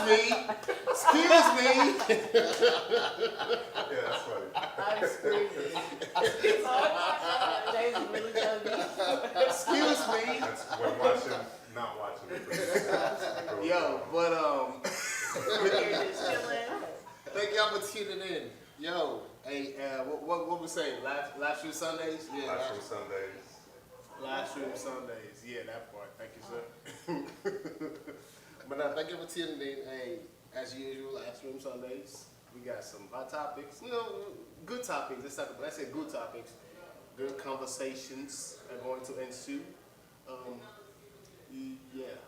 Excuse me. Yeah, that's funny. I'm screaming. James is really chubby. Excuse me. That's when watching, not watching it. Yo, but You're just chilling. thank y'all for tuning in. Yo, hey, what we saying? Live stream Sundays? Yeah. Live stream Sundays. Live stream Sundays. Yeah, that part. Thank you, sir. But thank you for tuning in. Hey, as usual, live stream Sundays. We got some hot topics. You know, good topics. Let's say good topics. Good conversations are going to ensue. Yeah.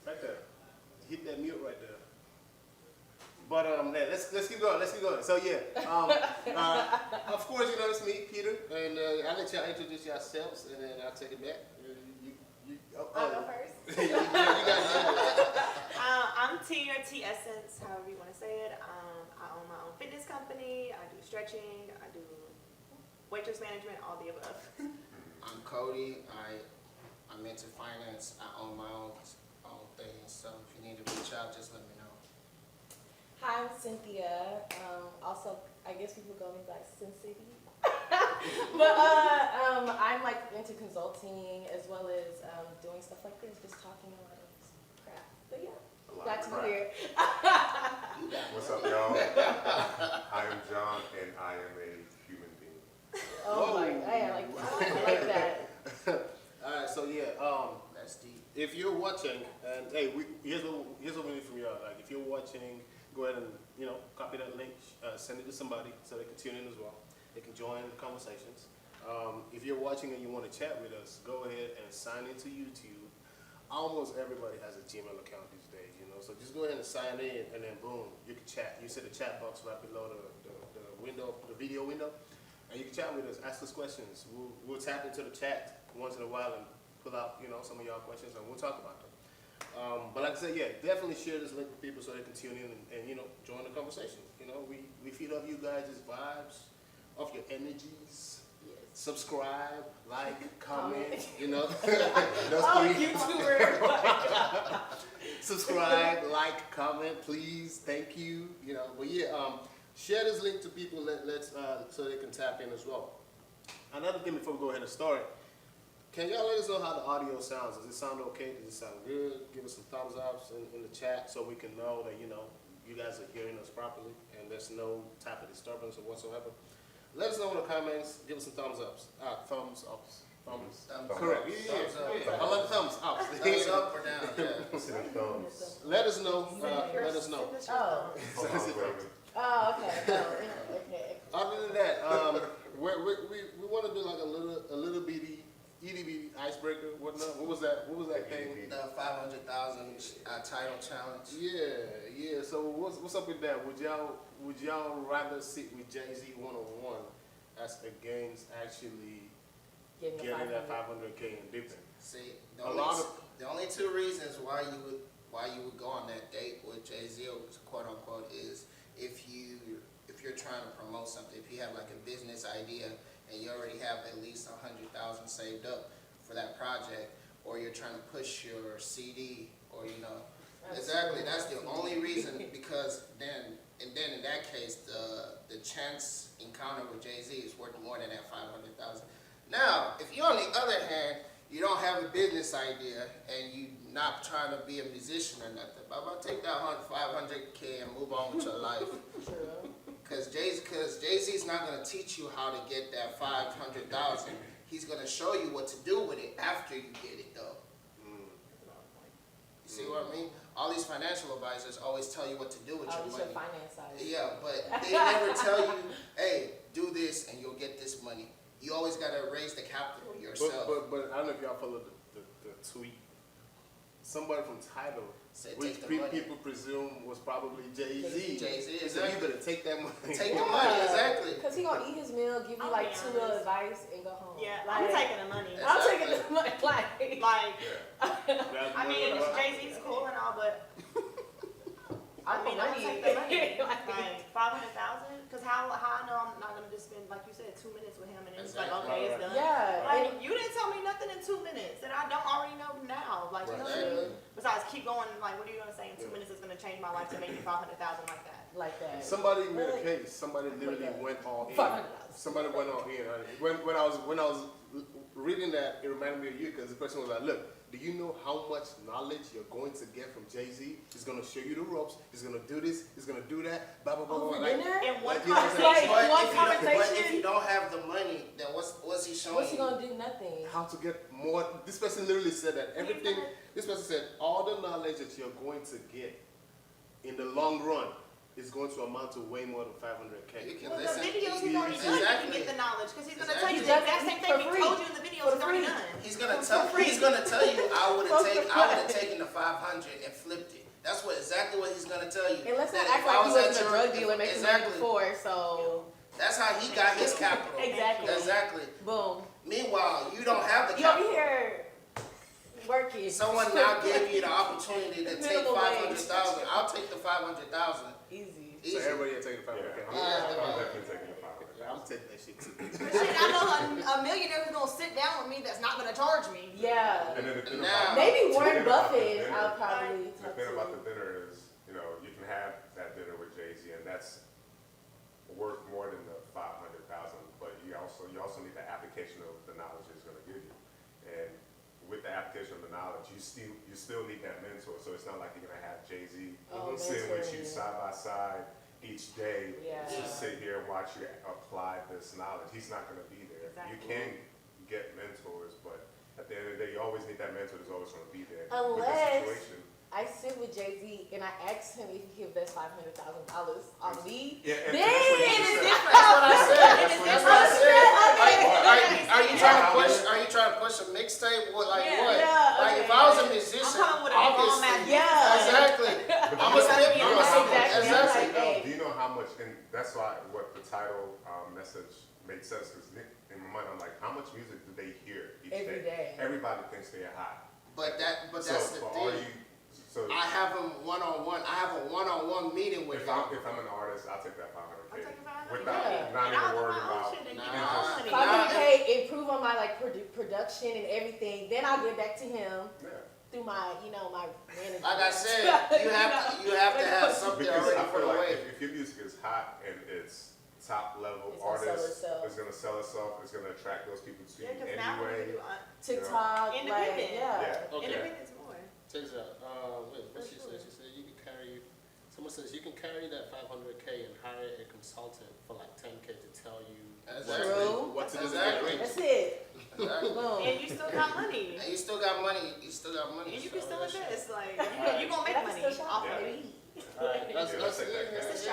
Right there. Hit that mute right there. But let's keep going. So yeah, of course, you know it's me, Peter, and I'll let y'all introduce yourselves, and then I'll take it back. I'll go first. You got I'm T or Tessence, however you want to say it. I own my own fitness company. I do stretching. I do waitress management, all the above. I'm Kody. I'm into finance. I own my own things. So if you need to reach out, just let me know. Hi, I'm Cynthia. Also, I guess people call me like Sin City. But I'm like into consulting as well as doing stuff like this, just talking a lot of crap. But yeah, glad to be here. What's up, y'all? I am John, and I am a human being. Oh my, I like that. All right, so yeah, That's deep. if you're watching, and hey, here's what we need from y'all. Like, if you're watching, go ahead and copy that link, send it to somebody so they can tune in as well. They can join the conversations. If you're watching and you want to chat with us, go ahead and sign into YouTube. Almost everybody has a Gmail account these days, so just go ahead and sign in, and then boom, you can chat. You see the chat box right below the window, the video window, and you can chat with us, ask us questions. We'll tap into the chat once in a while and pull out some of y'all questions, and we'll talk about them. But like I said, yeah, definitely share this link with people so they can tune in and join the conversation. We feed off you guys' vibes, off your energies. Yes. Subscribe, like, comment, those Oh, three. YouTuber. Subscribe, like, comment, please, thank you. But yeah, share this link to people. Let's so they can tap in as well. Another thing before we go ahead and start. Can y'all let us know how the audio sounds? Does it sound okay? Does it sound good? Give us some thumbs ups in the chat so we can know that, you guys are hearing us properly and there's no type of disturbance or whatsoever. Let us know in the comments. Give us some thumbs ups. Thumbs ups. Thumbs. Correct. Thumbs up. Yeah. I love thumbs ups. Thumbs up or down? Yeah. See the thumbs. Let us know. Let us know. Oh. Hold on, baby. Oh, okay. Oh, okay. Other than that, we want to do like a little bitty EDB icebreaker, whatnot. What was that thing? The 500,000 title challenge. Yeah. So what's up with that? Would y'all rather sit with Jay-Z 101 as against actually getting that 500K and dipping? See, A lot of the only two reasons why you would go on that date with Jay-Z, quote unquote, is if you're trying to promote something, if you have like a business idea and you already have at least 100,000 saved up for that project, or you're trying to push your CD, or exactly, that's the only reason. Because then in that case, the chance encounter with Jay-Z is worth more than that 500,000. Now, if you on the other hand, you don't have a business idea and you not trying to be a musician or nothing, but about take that 500K and move on with your life. Because Jay-Z's not going to teach you how to get that 500,000. He's going to show you what to do with it after you get it, though. You see what I mean? All these financial advisors always tell you what to do with your money. Your finance side. Yeah, but they never tell you, hey, do this and you'll get this money. You always got to raise the capital yourself. But I don't know if y'all follow the tweet. Somebody from Tidal, Said which take the money. people presume was probably Jay-Z. Jay-Z, He said, you exactly. better take that money. Take the money, exactly. Because he gonna eat his meal, give you I'll like be 2 little honest. advice, and go home. Yeah, I'm taking the money. That's- I'm taking the money. Like, I mean, Jay-Z's cool and all, but I mean, I'm money. take the money. Like 500,000? Because how I know I'm not gonna just spend, like you said, 2 minutes with him and then it's like, Exactly. okay, it's done. Yeah. Like, you didn't tell me nothing in 2 minutes that I don't already know now. Like, you know what I mean? Besides, keep going, like, what are you gonna say in 2 minutes is gonna change my life to make me 500,000 like that? Like that. Somebody made a case. Somebody literally went all in. Somebody went all in. When I was reading that, it reminded me of you because the person was like, "Look, do you know how much knowledge you're going to get from Jay-Z? He's going to show you the ropes. He's going to do this. He's going to do that. Blah blah blah blah." Over Like, dinner? In one Like, you know what I'm conversation. saying? One But conversation. if you don't have the money, then what's he showing What's he you? gonna do? Nothing. how to get more. This person literally said that everything. This person said all the knowledge that you're going to get in the long run is going to amount to way more than 500K. You can Well, the listen. videos he's already done, you can get the knowledge, because he's gonna tell you the Exactly. exact same thing For he free. told you in the videos he's already done. He's gonna tell you I would have taken the 500 and flipped it. That's exactly what he's gonna tell you. And let's not That act if I like he was at wasn't a your- drug dealer making money Exactly. before, so That's how he got his capital. Exactly. Exactly. boom. Meanwhile, you don't have the You over capital. here working. Someone now gave you the opportunity to take Minimum wage. 500,000. I'll take the 500,000. Easy. So Easy. everybody are taking 500K. Yeah, I'm definitely taking the 500. I'm taking that shit too. Shit, I know a millionaire who's gonna sit down with me that's not gonna charge me. Yeah. And then the thing Now- about Maybe the Warren thing about the Buffett, dinner- I'll probably The talk thing about to. the dinner is, you know, you can have that dinner with Jay-Z, and that's worth more than the 500,000. But you also need the application of the knowledge he's going to give you, and with the application of the knowledge, you still need that mentor. So it's not like you're going to have Jay-Z sitting with you mentoring. side by side each day, Yeah. just sit here and watch you apply this knowledge. He's not going to be there. Exactly. You can get mentors, but at the end of the day, you always need that mentor that's always going to be there. With the Unless situation. I sit with Jay-Z and I asked him if he could invest $500,000 on me. Yeah, and Then that's what you it's said. different. That's what I said. That's what I said. Okay. Are you trying to push? Are you trying to push a mixtape? What like Yeah. what? Yeah, Like if okay. I was a I'm musician, coming with a bomb ass obviously. Yeah. Exactly. But I'm a you know- spit. you I'm know a how spit. much- Exactly. Exactly. I'm like, Do you know how much, and that's why what the title message made sense, because in my mind, I'm like, how much music do they hear each Every day. Everybody thinks they're hot. But that's So the for all thing. so I have him one-on-one. I have a one-on-one meeting with if him. I'm an artist, I'll take that 500K. I'm taking 500K. Without Yeah. not And even I'll do worried my own about. shit and Nah. give me my money. 500K, improve on my like production and everything. Then I'll get back to him Yeah. through my, my manager. Like I said, you have to have something Because already I put feel like away. if your music is hot and it's top level It's gonna sell artists, itself. it's gonna sell itself. It's gonna attract those people to Yeah, you because now we anyway. can do TikTok, like, Independent. yeah. Yeah. Okay. independence more. Check this out. What she said? She said you can carry. Someone says you can carry that 500K and hire a consultant for like 10K to tell you. True. What to do to Exactly. get rich. That's it. Exactly. Boom. And you still got money. And you still got money. You still got money. And you so can still that's- invest. Like, you gonna make And I can money still shop off for of Yeah. it. it. Alright, let's Yeah, let's take that yeah, cash.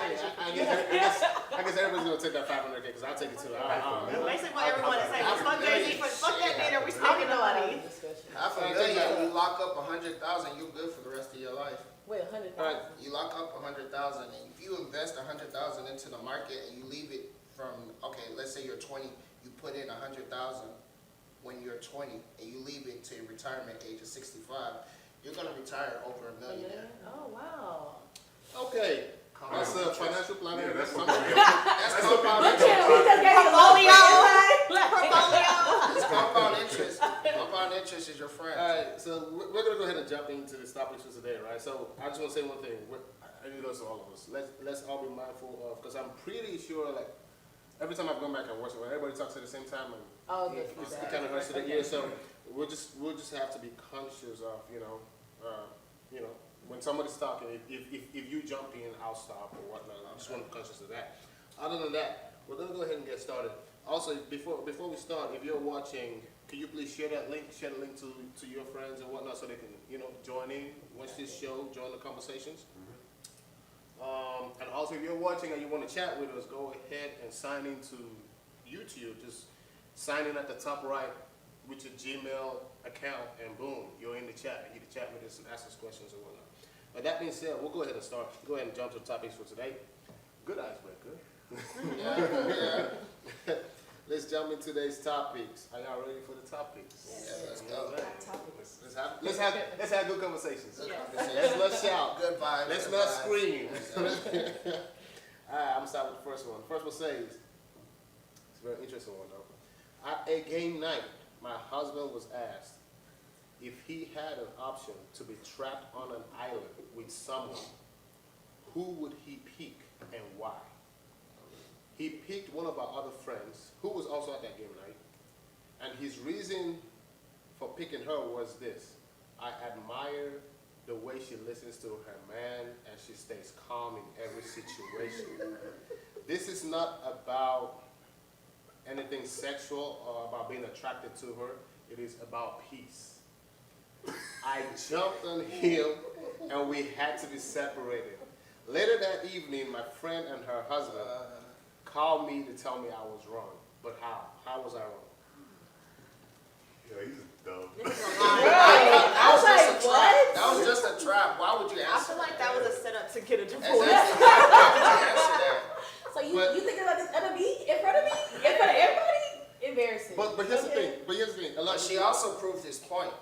yeah, I guess everybody's gonna take that 500K because I'll take it too. That's basically what everyone is saying. Well, fuck Jay-Z, fuck that dinner, we I spending don't the know out of money. this discussion. Half a million, you lock up 100,000, you're good for the rest of your life. Wait, 100,000. You lock up 100,000, and if you invest 100,000 into the market and you leave it from, okay, let's say you're 20, you put in 100,000 when you're 20, and you leave it to your retirement age of 65, you're gonna retire over $1 million. Oh, wow. Okay, that's financial planning. Yeah, that's That's what something. That's compound Look interest. at him, he just gave me a Portfolio. little Portfolio. It's compound interest. Compound interest is your friend. Alright, so we're gonna go ahead and jump into the topics for today, right? So I just wanna say one thing. I need those to all of us. Let's all be mindful of, because I'm pretty sure, like, every time I've gone back and watched it, when everybody talks at the same time, and Oh, good it feedback. kind of hurts to the ear. So we'll just have to be conscious of, when somebody's talking, if you jump in, I'll stop or whatnot. I just want to be conscious of that. Other than that, we're gonna go ahead and get started. Also, before we start, if you're watching, can you please share the link to your friends and whatnot so they can, join in, watch this show, join the conversations. And also, if you're watching and you want to chat with us, go ahead and sign into YouTube. Just sign in at the top right with your Gmail account, and boom, you're in the chat. You can chat with us and ask us questions and whatnot. But that being said, we'll go ahead and start. Go ahead and jump to the topics for today. Good icebreaker. Yeah. let's jump into today's topics. Are y'all ready for the topics? Yeah, let's go. All right. Hot topics. Let's have good conversations. Good Yes. conversation. Let's shout. Good vibes. Let's good not vibes. scream. Yes, All right, I'm gonna start with the first one. The first one says, it's a very interesting one though. At a game night, my husband was asked if he had an option to be trapped on an island with someone, who would he pick and why? He picked one of our other friends who was also at that game night, and his reason for picking her was this: I admire the way she listens to her man and she stays calm in every situation. This is not about anything sexual or about being attracted to her. It is about peace. I jumped on him and we had to be separated. Later that evening, my friend and her husband called me to tell me I was wrong. But how? How was I wrong? Yeah, he's dumb. This is a lie. I was like, just a what? trap. That was just a trap. Why would you I answer feel like that? that was a setup to get a That's divorce. exactly why would you answer that? So you, But- you thinking about this other me in front of me? In front of everybody? Embarrassing. But here's the Okay. thing. But here's the thing. A lot But she also proved his point.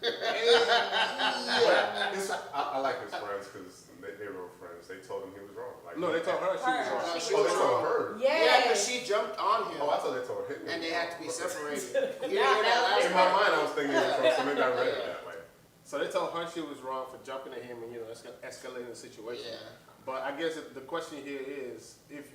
yeah. I like his friends because they were friends. They told him he was wrong. Like, No, they told her she was Her. wrong. No, she Oh, was they told wrong. her. Yeah. because she jumped on him. Oh, I thought they told him. he And was they had to wrong. be separated. You Now- hear that now- last In my part? mind, I was thinking he was wrong, so maybe I read it that way. So they told her she was wrong for jumping at him and escalating the situation. Yeah. But I guess the question here is, if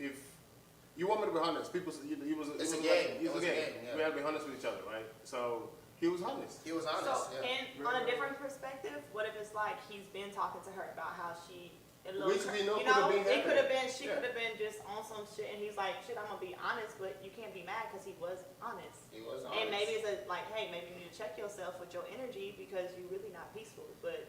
you want me to be honest, people say it was It's a like- game. It was a game. yeah. We had to be honest with each other, right? So he was honest. He was honest. So, Yeah. and on a different perspective, what if it's like he's been talking to her about how she, Which we know you could have know, been it could have been, happening. she Yeah. could have been just on some shit, and he's like, shit, I'm gonna be honest, but you can't be mad because he was honest. He was honest. And maybe it's like, hey, maybe you need to check yourself with your energy because you're really not peaceful. But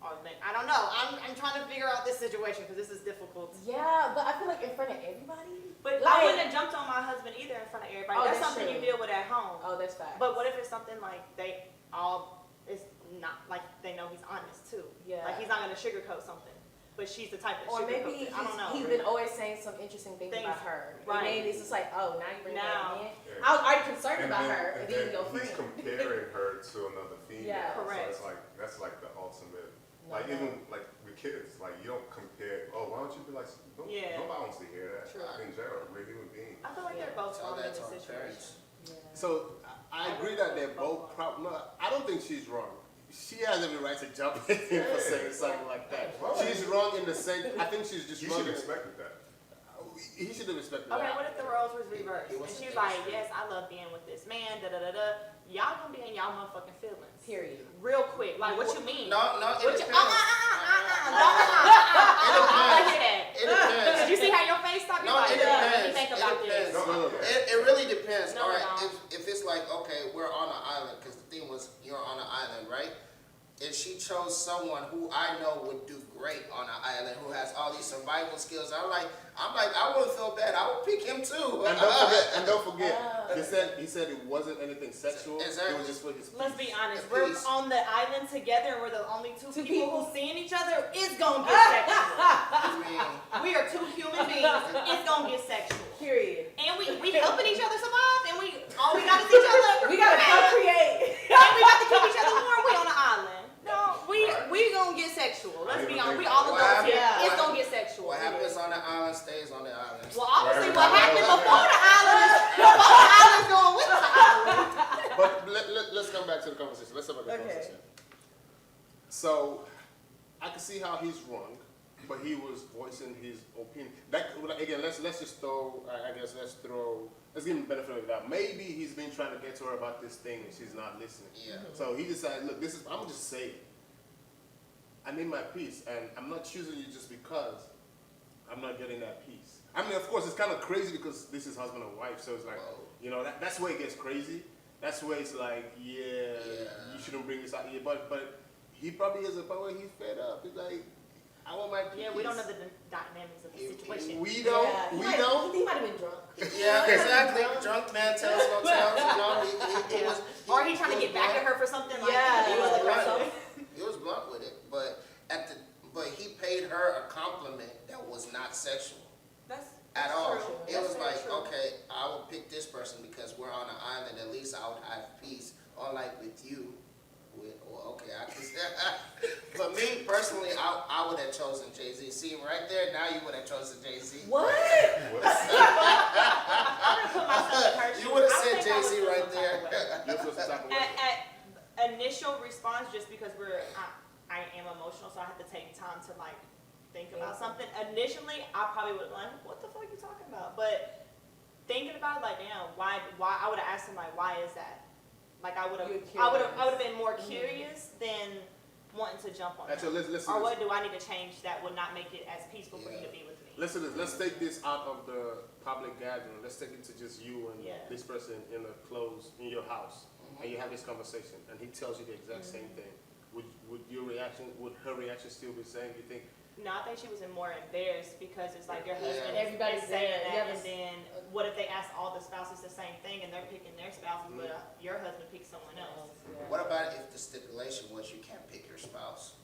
I don't know. I'm trying to figure out this situation because this is difficult. Yeah, but I feel like in front of everybody. But Like- I wouldn't have jumped on my husband either in front of everybody. Oh, That's that's something you true. deal with at home. Oh, that's fact. But what if it's something like they all is not like they know he's honest too? Yeah. Like he's not gonna sugarcoat something. But she's the type that Or sugarcoats maybe it. I don't know. he's been always saying some interesting things Things, about her. right. And maybe it's just like, oh, now you bring Now. that in. Yeah. I was already concerned about then- her, and then you go he's free. comparing her to another female. Yeah. Correct. So it's like, that's like the ultimate, No, like no. even like with kids, like you don't compare, oh, why don't you be like, Yeah. nobody wants to hear that. True. In general, we're human beings. I feel like they're Yeah. both Tell wrong in that this to our situation. parents. Yeah. So I agree that they're both no, I don't think she's wrong. She has every right to jump in for saying something like that. She's wrong in the sense. I think she's just You wrong. should have expected that. He should have respected Okay, that. what if the roles was reversed? He And wasn't she's like, interested. yes, I love being with this man, da da da da. Y'all gonna be in y'all motherfucking feelings. Period. Real quick. Like, what you mean? No, it What you, depends. I don't wanna hear that. It depends. Did you see how your face stopped? No, You're like, it let me depends. think It about depends. this. No. It really depends. No, All right, no. if it's like, okay, we're on an island, because the thing was, you're on an island, right? If she chose someone who I know would do great on an island, who has all these survival skills, I'm like, I wouldn't feel bad. I would pick him too. And don't forget, he said it wasn't anything sexual. Exactly. It was just for his Let's peace. be honest. The We're peace. on the island together and we're the only two Two people people. who seeing each other. It's gonna get sexual. I mean, We are two human beings. It's gonna get sexual. Period. And we helping each other survive and we all we got is each other. We gotta procreate. And we got to keep each other warm. We on the island. No, we gonna get sexual. Let's be honest. We all What adults here. happened- It's gonna get sexual. what happens on the island stays on the island. Well, obviously, what Right. happened before the island is going with the island. But let's come back to the conversation. Let's have a good Okay. conversation. So I can see how he's wrong, but he was voicing his opinion. That again, let's just throw. Let's give him the benefit of the doubt. Maybe he's been trying to get to her about this thing and she's not listening. Yeah. So he decided, look, I'm gonna just say it. I need my peace, and I'm not choosing you just because I'm not getting that peace. I mean, of course, it's kind of crazy because this is husband and wife, so it's like, Whoa. you know, that's where it gets crazy. That's where it's like, yeah. You shouldn't bring this out here. But he probably is a point where he's fed up. He's like, I want my peace. Yeah, we don't know the dynamics of the situation. We don't. Yeah. We He don't. might have been drunk. Yeah, exactly. Drunk man tells no tales. You know, he Yeah. was. Or he trying to get back at her for something like Yeah, he he was was aggressive. He was blunt with it, but he paid her a compliment that was not sexual. That's at all. True. It That's was very like, true. okay, I would pick this person because we're on an island. At least I would have peace. Unlike with you, okay, I can. For me personally, I would have chosen Jay-Z. See right there, now you would have chosen Jay-Z. What? I'm gonna put myself in her shoes. You would have I said think I would Jay-Z feel right some type of way. there. You're supposed to type of way. At initial response, just because I am emotional, so I have to take time to like think about something. Initially, I probably would have been like, what the fuck are you talking about? But thinking about it, like, damn, why? I would have asked him like, why is that? Like, I would have been more curious than wanting to jump on Actually, him. listen. Or what do I need to change that would not make it as peaceful for you to be with me? Listen, let's take this out of the public gathering. Let's take it to just you and Yeah. this person in your house, and you have this conversation, and he tells you the exact same thing. Would her reaction still be the same? You think? No, I think she was more embarrassed because it's like your husband Yeah. Everybody's is saying there. that, You have and then what if they ask all the spouses the same thing and they're picking their spouses, but your husband picks someone else? What about if the stipulation was you can't pick your spouse?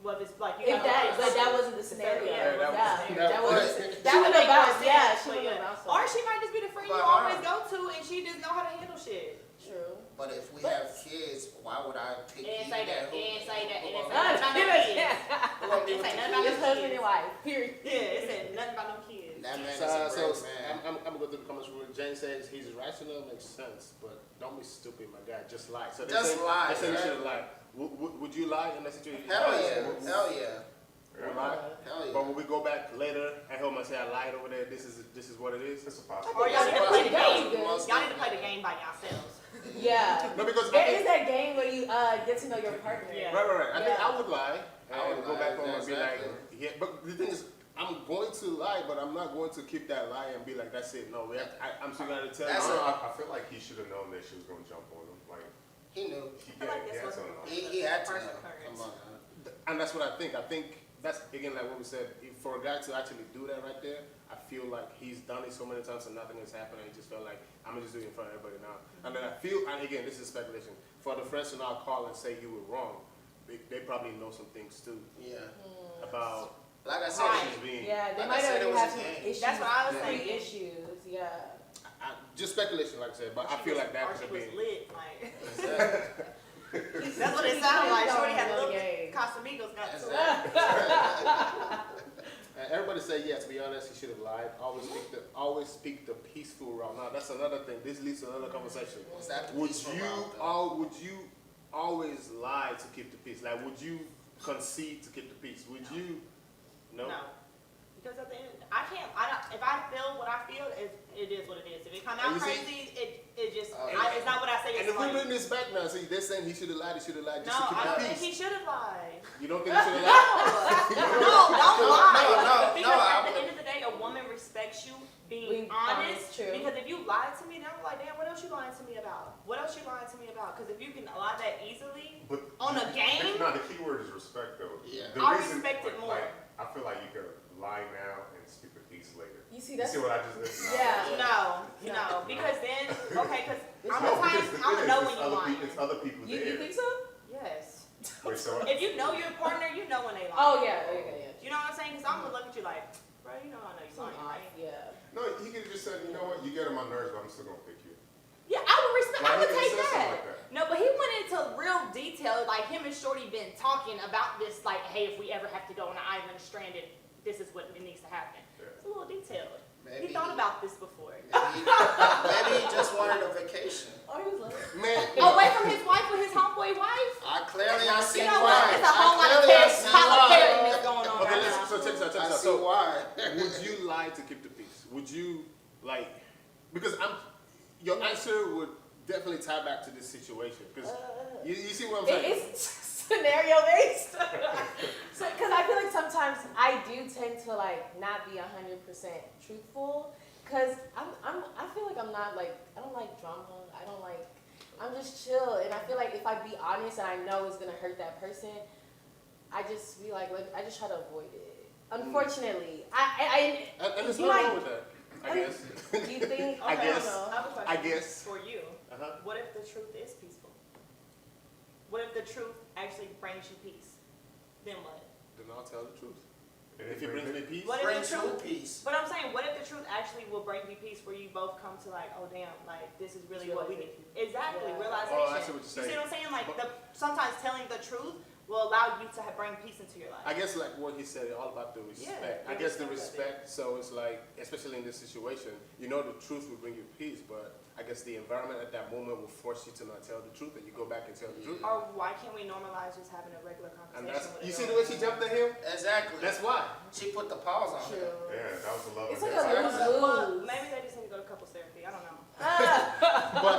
Well, if it's like If that wasn't the scenario. Yeah, That was- was that that would make about more yeah. sense, She but would yeah. have Or she might just be the friend you But always go to, and she just know how to handle shit. True. But if we have kids, why would I pick It didn't you? say that. It didn't say that. It didn't say Who nothing about no Yeah. kids. gonna be It with say the nothing about kids? It's no husband and kids. wife. Period. Yeah, it said nothing about no kids. That man is So a great man. I'm gonna go through the comments. Jane says he's rational, makes sense, but don't be stupid, my guy. Just lie. So Just lie, They say you right? should lie. Would you lie in that situation? Hell yeah, hell yeah, Would lie? hell yeah. But when we go back later, and he'll say I lied over there. This is what it is. It's a Or possibility. y'all need to play the That was game. good. Y'all need to play the game by yourselves. Yeah. No, because I There think, is that game where you get to know your partner. Yeah. right. I think Yeah. I would lie I would and go lie, back home and be like, exactly. yeah. But the thing is, I'm going to lie, but I'm not going to keep that lie and be like, that's it. No, I'm still gonna tell That's you. I feel like he should have known that she was gonna jump on him. Like He knew. he I feel like this had wasn't something. He had to First know. occurrence. Come on, man. And that's what I think. I think that's, again, like what we said, for a guy to actually do that right there, I feel like he's done it so many times and nothing has happened, and he just felt like, I'm gonna just do it in front of everybody now. And then I feel, and again, this is speculation, for the friends to now call and say you were wrong, they probably know some things too Yeah. about Like I how said, she's being. Yeah, they Like I might said, it already was have a some game. issues. That's what I was Yeah. thinking. Issues, yeah. Just speculation, like I said, but I feel like that Or could she have was been. lit, like. exactly. That's what it sounded like. Shorty had a Another little game. Casamigos got to it. Exactly. Everybody say, yeah, to be honest, he should have lied. Always speak the peaceful route. Now, that's another thing. This leads to another conversation. Was that the Would peaceful you route, though? would you always lie to keep the peace? Like, would you concede to keep the peace? Would you? No. No. Because at the end, if I feel what I feel, it is what it is. If it come And out you see- crazy, it just, Oh, it's not what I say. And It's if we funny. bring this back now, see, they're saying he should have lied just No, to keep I don't the think he peace. should have lied. You don't think he should have lied? No, don't lie. no, Because at I the end of the day, a woman respects you being Being honest, honest. true. Because if you lied to me, then I'm like, damn, what else you lying to me about? What else you lying to me about? Because if you can lie that easily But on a game, No, the key word is respect, though. Yeah. The I reason- respect it more. Like, I feel like you could lie now and speak the peace later. You see, You that's see what I just did? Yeah. no, because then, okay, because I'm No, the type, because the I'm thing gonna know is, when you're lying. It's other people you there. think so? Yes. Wait, so If you know your partner, you know when they lie. Oh yeah, yeah. You know what I'm saying? Because I'm gonna look at you like, bro, you know I know you're lying, right? Yeah. no, he could have just said, you know what, you get on my nerves, but I'm still gonna pick you. Yeah, I would respect. Like, I would he take could've said that. something like that. No, but he went into real detail. Like him and Shorty been talking about this. Like, hey, if we ever have to go on an island stranded, this is what needs to happen. Yeah. It's a little detailed. Maybe He thought about this before. Maybe he just wanted a vacation. Oh, he was like, Man, Away from his wife with his homeboy wife. I see You know what? why. It's a whole lot of parroting going on okay, right listen. now. So check this out. Check I this out. see So, why. would you lie to keep the peace? Would you like? Because your answer would definitely tie back to this situation. Because you see what I'm saying? it's scenario based. So, because I feel like sometimes I do tend to like not be 100% truthful. Cause I feel like I'm not like, I don't like drama. I'm just chill. And I feel like if I be honest and I know it's gonna hurt that person, I just be like, I just try to avoid it. Unfortunately, And there's you nothing might- wrong with that. I guess. Do you think? I guess. don't know. I have a question I guess. for you. Uh-huh. What if the truth is peaceful? What if the truth actually brings you peace? Then what? Then I'll tell the truth. If it brings me peace, What if Bring the true truth? peace. But I'm saying, what if the truth actually will bring you peace, where you both come to like, oh damn, like this is really what we need. Exactly, Yeah. realization. Oh, I see what you're You see saying. what I'm saying? Like sometimes telling the truth will allow you to bring peace into your life. I guess like what he said, all about the respect. Yeah, I guess the respect of it. respect. So it's like, especially in this situation, you know, the truth will bring you peace, but I guess the environment at that moment will force you to not tell the truth, and you go back and tell the truth. Or why can't we normalize just having a regular And conversation that's, with a you girl? see the way she jumped at him? Exactly. That's why. She put the pause on it. True. Yeah, that was a love. It's and like a that's- lose-lose. Well, maybe they just need to go to couples therapy. I don't know. But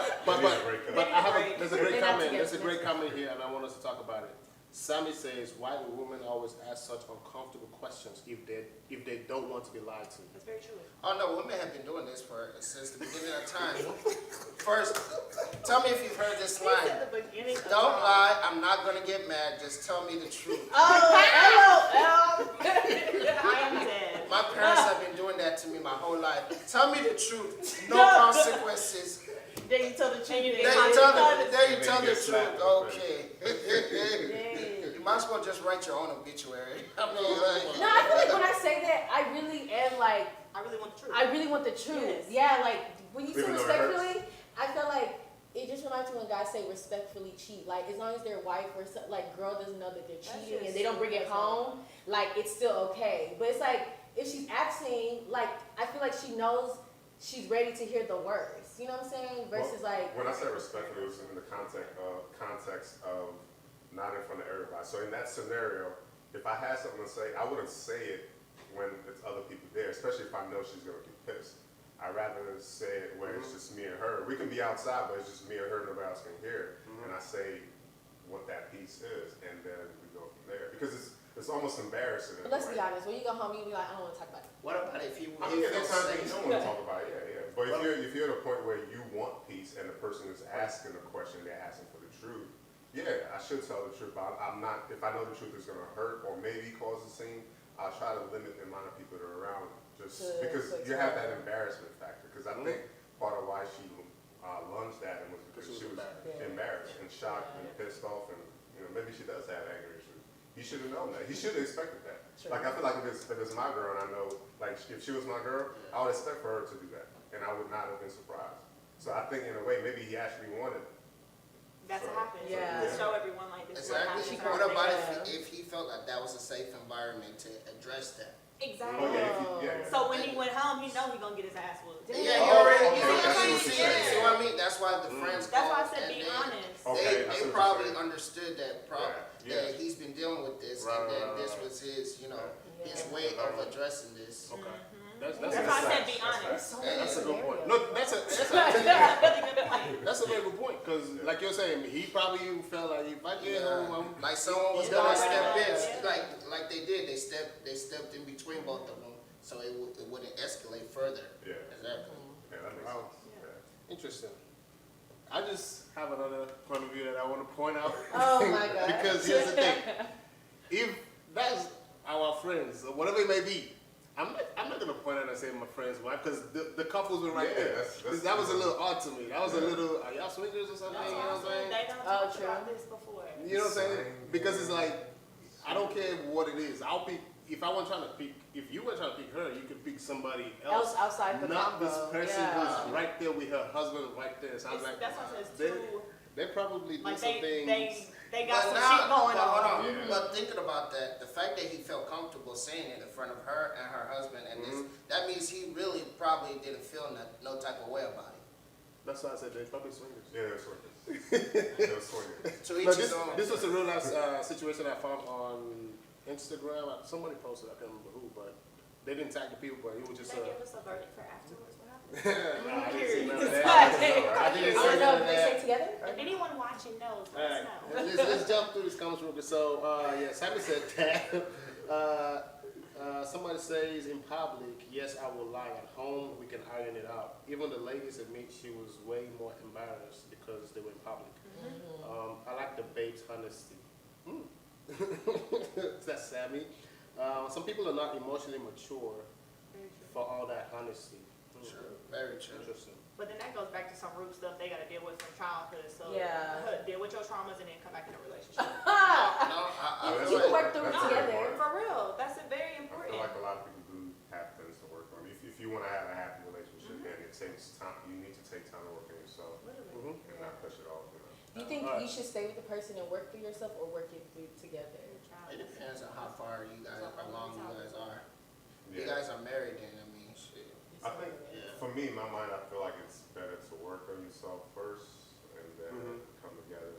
I have Break. there's a great They're not comment. together. There's a great comment here, and I want us to talk about it. Sammy says, "Why do women always ask such uncomfortable questions if they don't want to be lied to?" That's very true. Oh no, women have been doing this since the beginning of time. First, tell me if you've heard this Since line. at the beginning of Don't time. lie, I'm not gonna get mad, just tell me the truth. Oh, I am dead. My parents have been doing that to me my whole life. Tell me the truth, no consequences. Then you tell the truth. And you There didn't you lie. tell the And then truth, you get slapped okay. Dang. You might as well just write your own obituary. I mean, like, No, I feel like when I say that, I really am like, I really want the truth. I really want the truth. Yes. Yeah, like when you say Even though it hurts. respectfully, I feel like it just reminds me when guys say respectfully cheat. Like as long as their wife or like girl doesn't know that they're That's cheating just and they don't bring it so home, like it's still okay. But it's like if she's asking, like I feel like she knows she's ready to hear the words. You know what I'm saying? Versus like When I said respectfully, it was in the context of not in front of everybody. So in that scenario, if I had something to say, I wouldn't say it when it's other people there, especially if I know she's gonna get pissed. I'd rather say it where it's just me and her. We can be outside, but it's just me and her, nobody else can hear. And I say what that piece is, and then we go from there. Because it's almost embarrassing. but let's be honest, when you go home you be like, I don't want to talk about it. what about if you I mean, feel there's times that safe? you don't want to talk about it, yeah. But if you're at a point where you want peace and the person is asking a question, they're asking for the truth, yeah, I should tell the truth, but I'm not, if I know the truth is going to hurt or maybe cause a scene, I'll try to limit the amount of people that are around, just because you have that embarrassment factor. Because I think part of why she lunged at him was because she was embarrassed and shocked and pissed off, and maybe she does have anger issues. He should have known that. He should have expected that. Like I feel like if it's my girl and I know, like if she was my girl, I would expect for her to do that, and I would not have been surprised. So I think in a way maybe he actually wanted it. That's So- what happens. Yeah. To show everyone like this is what Exactly. happens. What about Yeah. if he felt like that was a safe environment to address that? Exactly. Oh yeah, yeah. So when he went home, he know he gonna get his ass whooped. Yeah, you Oh, already. okay, You that's what see, you're saying. see what I mean? That's why the friends. That's why I called, said and be they- honest. Okay, I see They what you're probably saying. understood that Yeah. that he's been dealing with this, Right, and then right, this right. was his, his Yeah. way of addressing this. Okay. That's That's why I said facts. be That's honest. So That's a good point. scenarios. No, that's a That's a really good point. that's a very good point, because like you're saying, he probably felt like if I get home, I'm Like someone was You gonna know, step in, yeah. like they did. They stepped in between both of them, so it wouldn't escalate further. Yeah, Exactly. yeah, that makes Wow. sense. Yeah. Yeah. interesting. I just have another point of view that I want to point out. Oh my god. Because here's the thing, if that's our friends, or whatever it may be, I'm not gonna point out and say my friend's wife, because the couples were right Yeah, there. that's- That was a little odd to me. That was a little, are y'all swingers or something? That's You know why I what I'm said saying? they don't Oh, talk true. about this before. You know what I'm saying? Because it's like, I don't care what it is. I'll pick, if I wasn't trying to pick, if you were trying to pick her, you could pick somebody else. outside the Not combo. this person Yeah. who's right there with her husband right there. So I was like, That's why I said it's they, too, they probably like did some things. they got some But shit going but hold on. Yeah. But thinking about that, the fact that he felt comfortable saying it in front of her and her husband, and this, that means he really probably didn't feel no type of way about it. That's why I said they're probably swingers. Yeah, they're swingers. They're swingers. To each But his own. this was a real life situation I found on Instagram. Somebody posted, I can't remember who, but they didn't tag the people, but it was just They give us a verdict for afterwards. What happened? Nah, I didn't see none of It's that. like- I didn't I see don't know, none of did they that. stay together? Or- If anyone watching knows, let us know. Alright, let's jump through this comments real quick. So, yeah, Simon said that. Somebody says in public, yes, I will lie. At home, we can iron it out. Even the ladies admit she was way more embarrassed because they were in public. I like the babe's honesty. That's Sammy. Some people are not emotionally mature Very true. for all that honesty. True. Very true. Interesting. But then that goes back to some root stuff they gotta deal with from childhood. So Yeah. deal with your traumas and then come back in a relationship. No, I You feel can like work through it that's together. very For real, that's a very important. feel like a lot of people do have things to work on. If you want to have a happy relationship, then it takes time. You need to take time to work on yourself Literally. and not push it off. Do you think you should stay with the person and work through yourself, or work it through together? It depends on how far you guys, how long you guys are. If you Yeah. guys are married, then I mean, shit. I think for me, in my mind, I feel like it's better to work on yourself first and then come together.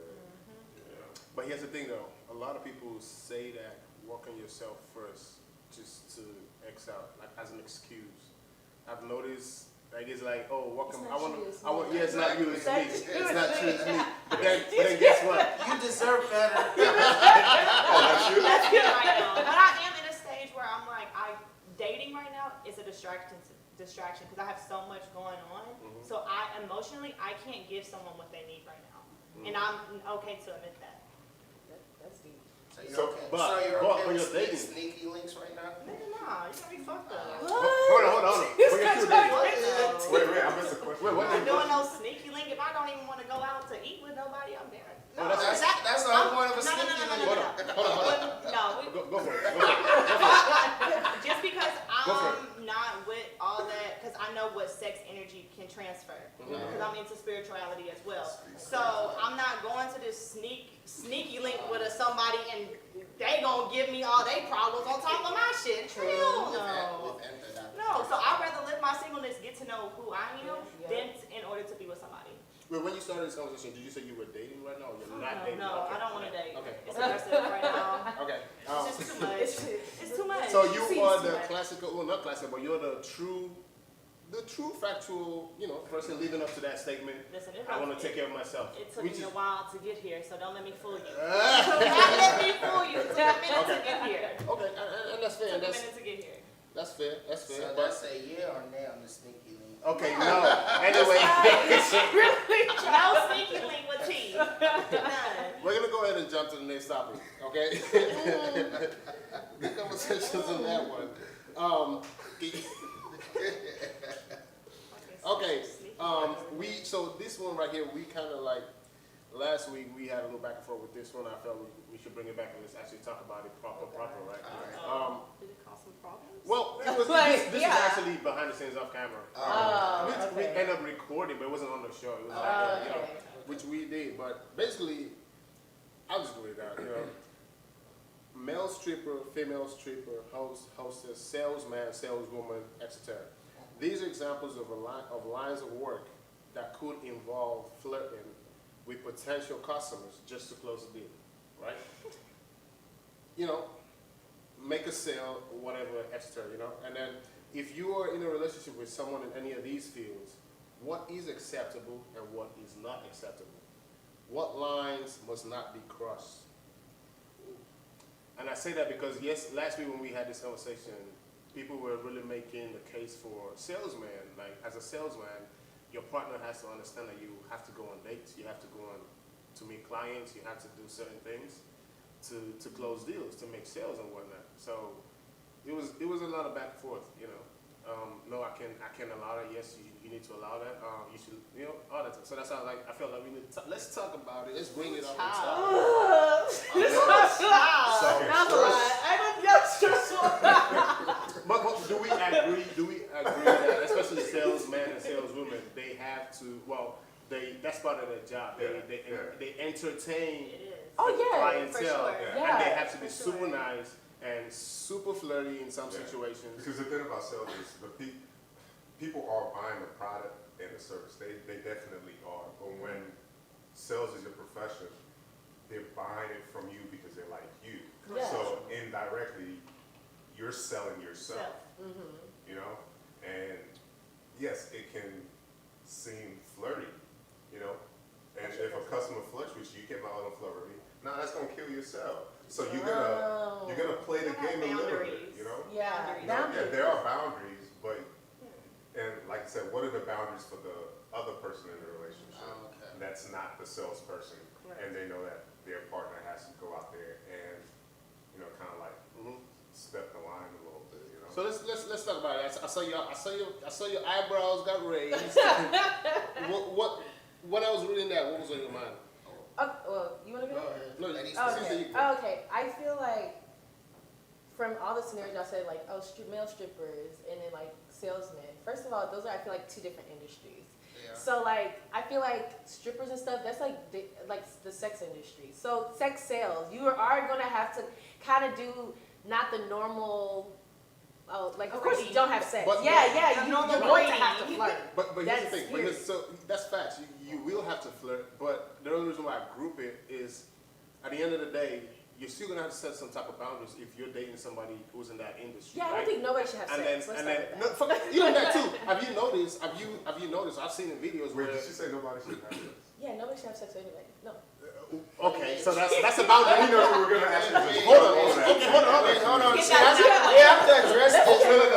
You know. But here's the thing though, a lot of people say that work on yourself first just to X out, like as an excuse. I've noticed, like it's like, oh, work on, yeah, it's not you, it's me. It's not true, it's me. But then guess what? You deserve better. That's you? That's good right now. But I am in a stage where I'm like, dating right now is a distraction because I have so much going on. So emotionally, I can't give someone what they need right now. And I'm okay to admit that. That's deep. So you're So, okay, but- so you're but okay when with you're dating- sneaky links right now? Nigga, nah, you gotta be fucked up. Hold on. Bring it to the Wait, I missed a question. Wait, what? I'm doing no sneaky link. If I don't even want to go out to eat with nobody, I'm there. Oh, that's- That's the whole point of a No, sneaky link. Hold on. No, Go for it. just because I'm not with all that, because I know what sex energy can transfer. Because I'm into spirituality as well. So I'm not going to this sneaky link with somebody and they gonna give me all their problems on top of my shit. Hell no. No, so I'd rather live my singleness, get to know who I am, than in order to be with somebody. Wait, when you started this conversation, did you say you were dating right now or you're not dating? No, Okay. I don't want to date. Okay. It's aggressive right now. Okay. It's just too much. It's too much. So you Seems are too the much. classical, well not classical, but you're the true factual, person living up to that statement. Listen, I want to take care of myself. It took Which me is- a while to get here, so don't let me fool you. Don't let me fool you. It took a minute to get here. Okay, and that's fair. It took a That's minute to get here. that's fair. That's fair. So but that's a yeah or nay on the sneaky link. okay, no. Anyway, No sneaky link with T. None. we're gonna go ahead and jump to the next topic. Okay. Good conversations on that one. Okay. So this one right here, we kind of like last week we had a little back and forth with this one. I felt we should bring it back and let's actually talk about it proper, right? Did it cause some problems? Well, it was this is actually behind the scenes off camera. We ended up recording, but it wasn't on the show. It was like, which we did. But basically, I'll just read it out. Male stripper, female stripper, host, hostess, salesman, saleswoman, etc. These are examples of lines of work that could involve flirting with potential customers just to close the deal, right? Make a sale, whatever, etc. And then if you are in a relationship with someone in any of these fields, what is acceptable and what is not acceptable? What lines must not be crossed? And I say that because, yes, last week when we had this conversation, people were really making the case for salesman. Like, as a salesman, your partner has to understand that you have to go on dates, you have to go on to meet clients, you have to do certain things to close deals, to make sales and whatnot. So it was a lot of back and forth, No, I can allow that. Yes, you need to allow that. You should, all that. So that's how I felt like we need to let's talk about it. Let's bring it up and talk. But do we agree? That especially salesmen and saleswomen, they have to. Well, that's part of their job. They entertain It is. clientele, for sure. and they have to be for sure. super nice and super flirty in some situations. Because the thing about sales is people are buying the product and the service. They definitely are. But when sales is your profession, they're buying it from you because they like you. Yes. So indirectly, you're selling yourself. And yes, it can seem flirty, And if a customer flirts with you, you can't buy them flirt with me. No, that's gonna kill your sale. So you're gonna play the game a little bit, Yeah, Yeah, there are boundaries, but and like I said, what are the boundaries for the other person in the relationship? Okay. That's not the salesperson, and they know that their partner has to go out there and kind of like step the line a little bit, So let's talk about it. I saw your eyebrows got raised. What I was reading that, what was on your mind? Well, you want to go? Go ahead. No, Ladies okay. first. Okay. I feel like from all the scenarios y'all said, like, oh, male strippers and then like salesmen. First of all, those are, I feel like, two different industries. Yeah. So like, I feel like strippers and stuff, that's like the sex industry. So sex sales, you are gonna have to kind of do not the normal. Oh, like of course you don't have sex. But- yeah, The you're normal going to greeting. have to flirt. But here's That's the thing. weird. So that's facts. You will have to flirt. But the only reason why I group it is, at the end of the day, you're still gonna have to set some type of boundaries if you're dating somebody who's in that industry. Yeah, I right? don't think nobody should have And sex. then, Let's and then, start no, with fuck, even that too. Have you noticed? Have you noticed? I've seen in videos Wait, where. did she say nobody should have this? that. Yeah, nobody should have sex with anybody. No. Okay, so that's a boundary. We know we were gonna ask you this. Hold on. Okay, hold on. Wait, hold on. Get See, that we have to address this.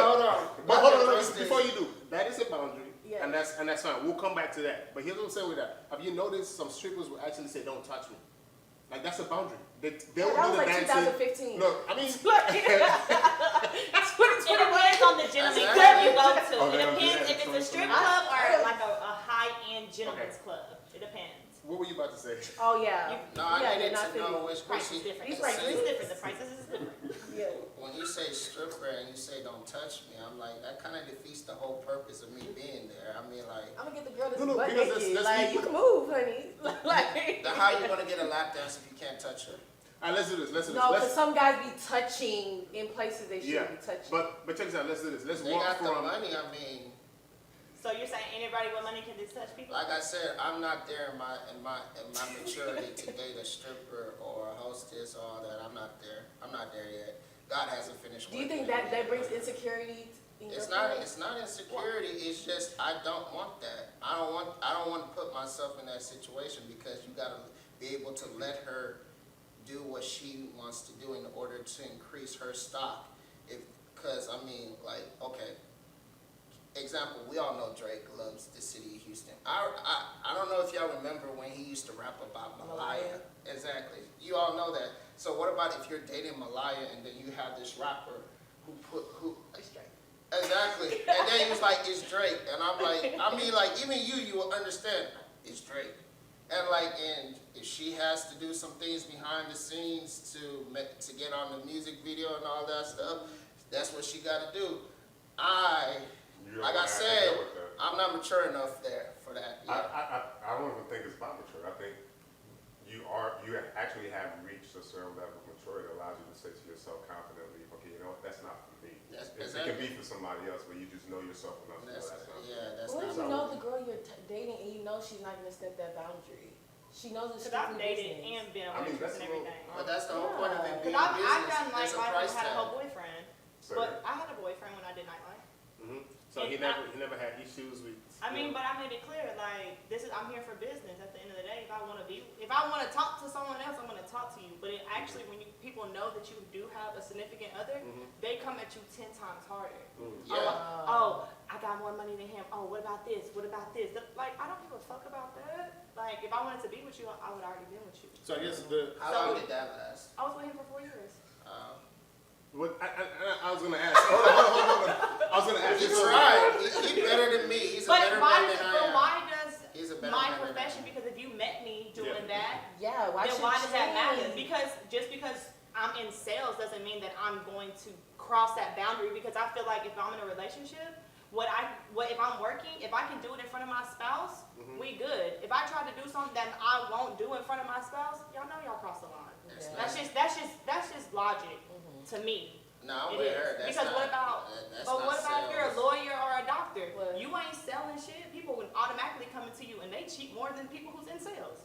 Hold on. But hold on, before you do, that is a boundary, Yeah. and that's fine. We'll come back to that. But here's what I'm saying with that. Have you noticed some strippers will actually say, "Don't touch me"? Like that's a boundary. They'll That do was the like dancing. 2015. Look, I mean, That's It depends on the gentleman's That's club you go to. Oh, It damn, depends yeah. if it's a strip club or like a high-end gentleman's club. It depends. what were you about to say? Oh yeah. You- No, I Yeah, needed they're not to know fitting. which Price she. is different. These The price prices- is different. The prices is different. Yeah. When you say stripper and you say don't touch me, I'm like, that kind of defeats the whole purpose of me being there. I mean, like, I'm gonna get the girl that's No, butt because naked. let's Like be- you can move, honey. Like. how you gonna get a lap dance if you can't touch her? All right, let's do this. Let's do this. No, because Let's, some guys be touching in places they yeah, shouldn't be touching. but check this out. Let's do this. Let's They walk got the from. money. I mean, So you're saying anybody with money can just touch people? like I said, I'm not there in my maturity to date a stripper or a hostess or all that. I'm not there. I'm not there yet. God hasn't finished. Do you working think in me that yet. brings insecurity in your It's not. life? It's not insecurity. It's just I don't want that. I don't want to put myself in that situation because you gotta be able to let her do what she wants to do in order to increase her stock. Because I mean, like, okay. Example, we all know Drake loves the city of Houston. I don't know if y'all remember when he used to rap about Malaya. Exactly. You all know that. So what about if you're dating Malaya and then you have this rapper who It's straight. exactly, and then he was like, it's Drake, and I'm like, I mean, like, even you will understand, it's Drake, and like, and if she has to do some things behind the scenes to get on the music video and all that stuff, that's what she got to do. You don't Like wanna I have to said, deal with that. I'm not mature enough there for that. Yeah. I don't even think it's about mature. I think you actually have reached a certain level of maturity that allows you to say to yourself confidently, okay, you know what, that's not for me. That's It can be for somebody else, but you just know yourself enough to know that's not. That's What not. if you know the girl you're dating and you know she's not gonna step that boundary? She knows it's Because I've strictly dated business. and been a I mean, waitress that's and a little- everything. But that's the whole point of it being Because business. I've done There's a nightlife price and had a tag. whole boyfriend. So, But I had a boyfriend when I did nightlife. So he never had issues with. I mean, but I made it clear, like, I'm here for business at the end of the day. If I want to talk to someone else, I'm going to talk to you. But it actually, when people know that you do have a significant other, they come at you 10 times harder. Yeah. Oh, I got more money than him. Oh, what about this? What about this? Like, I don't give a fuck about that. Like, if I wanted to be with you, I would already been with you. So I guess the. How long did that last? I was with him for 4 years. What I was gonna ask. Hold on. I was gonna ask. He's you right. He's better than me. He's a But better why man does, than I but am. why does He's a better my man than I profession, am. because if you met me doing Yeah. that, Yeah, why then should why does that matter? change? Because just because I'm in sales doesn't mean that I'm going to cross that boundary, because I feel like if I'm in a relationship, if I'm working, if I can do it in front of my spouse, we good. If I try to do something that I won't do in front of my spouse, y'all know y'all cross the line. Yeah. That's just logic to me. No, I'm It with is. her. That's Because not, what about, that's but not what about if you're a sales. lawyer or a doctor? What? You ain't selling shit. People would automatically come into you and they cheat more than people who's in sales.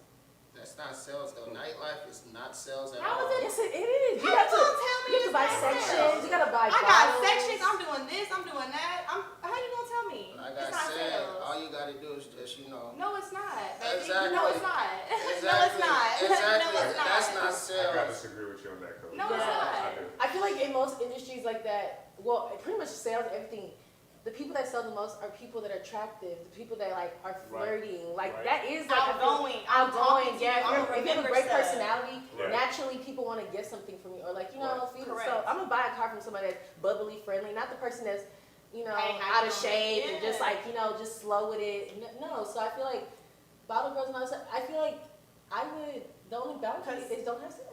That's not sales though. Nightlife is not sales at How all. is it? Yes, it is. You How have you to. gonna tell me You have to it's buy not sections. sales? You gotta buy. I got bottles. sections. I'm doing this. I'm doing that. How you gonna tell me? Like It's I not said, sales. all you gotta do is just, No, it's not, baby. Exactly. No, it's not. Exactly. No, it's not. Exactly. No, it's not. That's not I gotta sales. disagree with you on that, Cody. No, it's Yeah. not. I do. I feel like in most industries like that, well, pretty much sales, everything, the people that sell the most are people that are attractive, the people that like are flirting. Like Right. that is like I feel- Outgoing. I'm talking to you. Yeah, I'm if gonna you have a remember great stuff. personality, Right. naturally people want to get something from you, or like Right. feel. Correct. So I'm gonna buy a car from somebody that's bubbly, friendly, not the person that's Hey, how out you of doing? shape and just Yeah. like just slow with it. No, so I feel like bottle girls and all that stuff. I feel like the only boundary is don't have sex.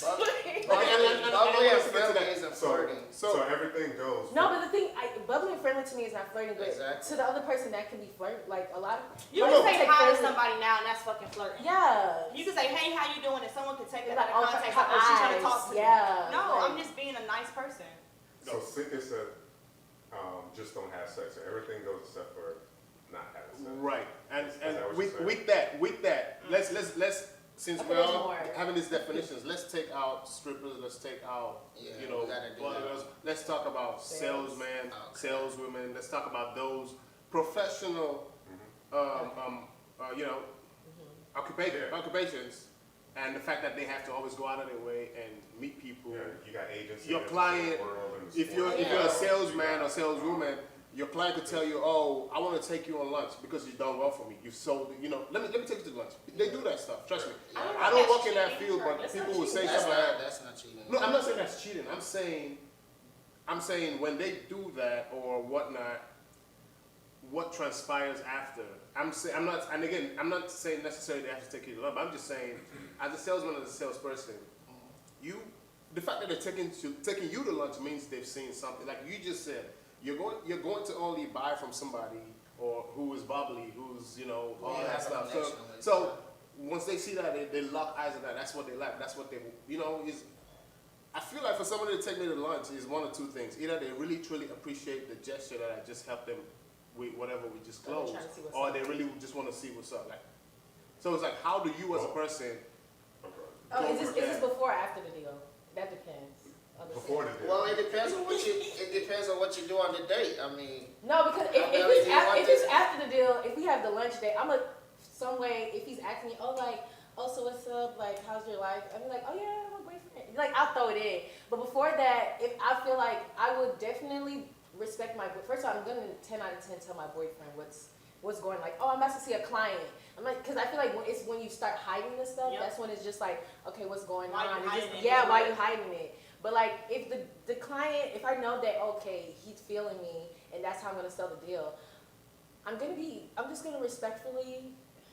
Bubbly and friendly isn't So, flirting. so everything goes. No, but the thing, bubbly and friendly to me is not flirting, but Exactly. to the other person that can be flirt. Like a lot of You like, can say take hi to flirting- somebody now, and that's fucking flirting. Yeah. You can say, hey, how you doing? And someone can take that Like, out of oh, context. her Like, oh, she's trying to eyes, talk to me. yeah, No, like- I'm just being a nice person. So Cynthia said, just don't have sex. So everything goes except for not having sex. Right, and Is that what you're with saying? that, let's since Okay, we're there's all more. having these definitions, let's take out strippers, let's take out, Yeah, you know, we gotta do bloggers. that. Let's talk about Sales. salesmen, Okay. saleswomen. Let's talk about those professional, you know, Yeah. occupations, and the fact that they have to always go out of their way and meet people. Yeah, you got agents. Your in the client, world and the If you're sports if you're a world, salesman you or got- saleswoman, your client could tell you, "Oh, I want to take you on lunch because you've done well for me. You sold, you know. Let me take you to lunch." They do that stuff. Trust me. I don't know I if don't that's work in that cheating, field, or but that's people not will say cheating. That's stuff like that. that's not cheating. No, I'm not saying that's cheating. I'm saying when they do that or whatnot, what transpires after. I'm not saying necessarily they have to take you to lunch. But I'm just saying, as a salesman, as a salesperson, the fact that they're taking you to lunch means they've seen something. Like you just said, you're going to only buy from somebody or who is bubbly, who's all Yeah, that have a stuff. connection with. So once they see that, they lock eyes on that. That's what they like. That's what they is. I feel like for somebody to take me to lunch is one of two things. Either they really truly appreciate the gesture that I just helped them with whatever we just Or they're closed, trying to see what's or up. they really just want to see what's up. Like, so it's like, how do you as a person? Okay. Oh, Go is for this that. before or after the deal? That depends. on the Before sale. the deal. Well, it depends on what you do on the date. I mean, No, because if Really, it's do you want if it's this? after the deal, if we have the lunch date, I'm some way. If he's asking me, oh so what's up? Like, how's your life? I'm like, oh yeah, I'm a boyfriend. Like, I'll throw it in. But before that, if I feel like I would definitely respect first of all, I'm gonna 10 out of 10 tell my boyfriend what's going, like, oh, I'm about to see a client. I'm like, because I feel like it's when you start hiding this stuff, Yep. that's when it's just like, okay, what's going Why you on? It's hiding just, it? yeah, why you hiding it? But like, if the client, if I know that, okay, he's feeling me, and that's how I'm gonna sell the deal, I'm just gonna respectfully,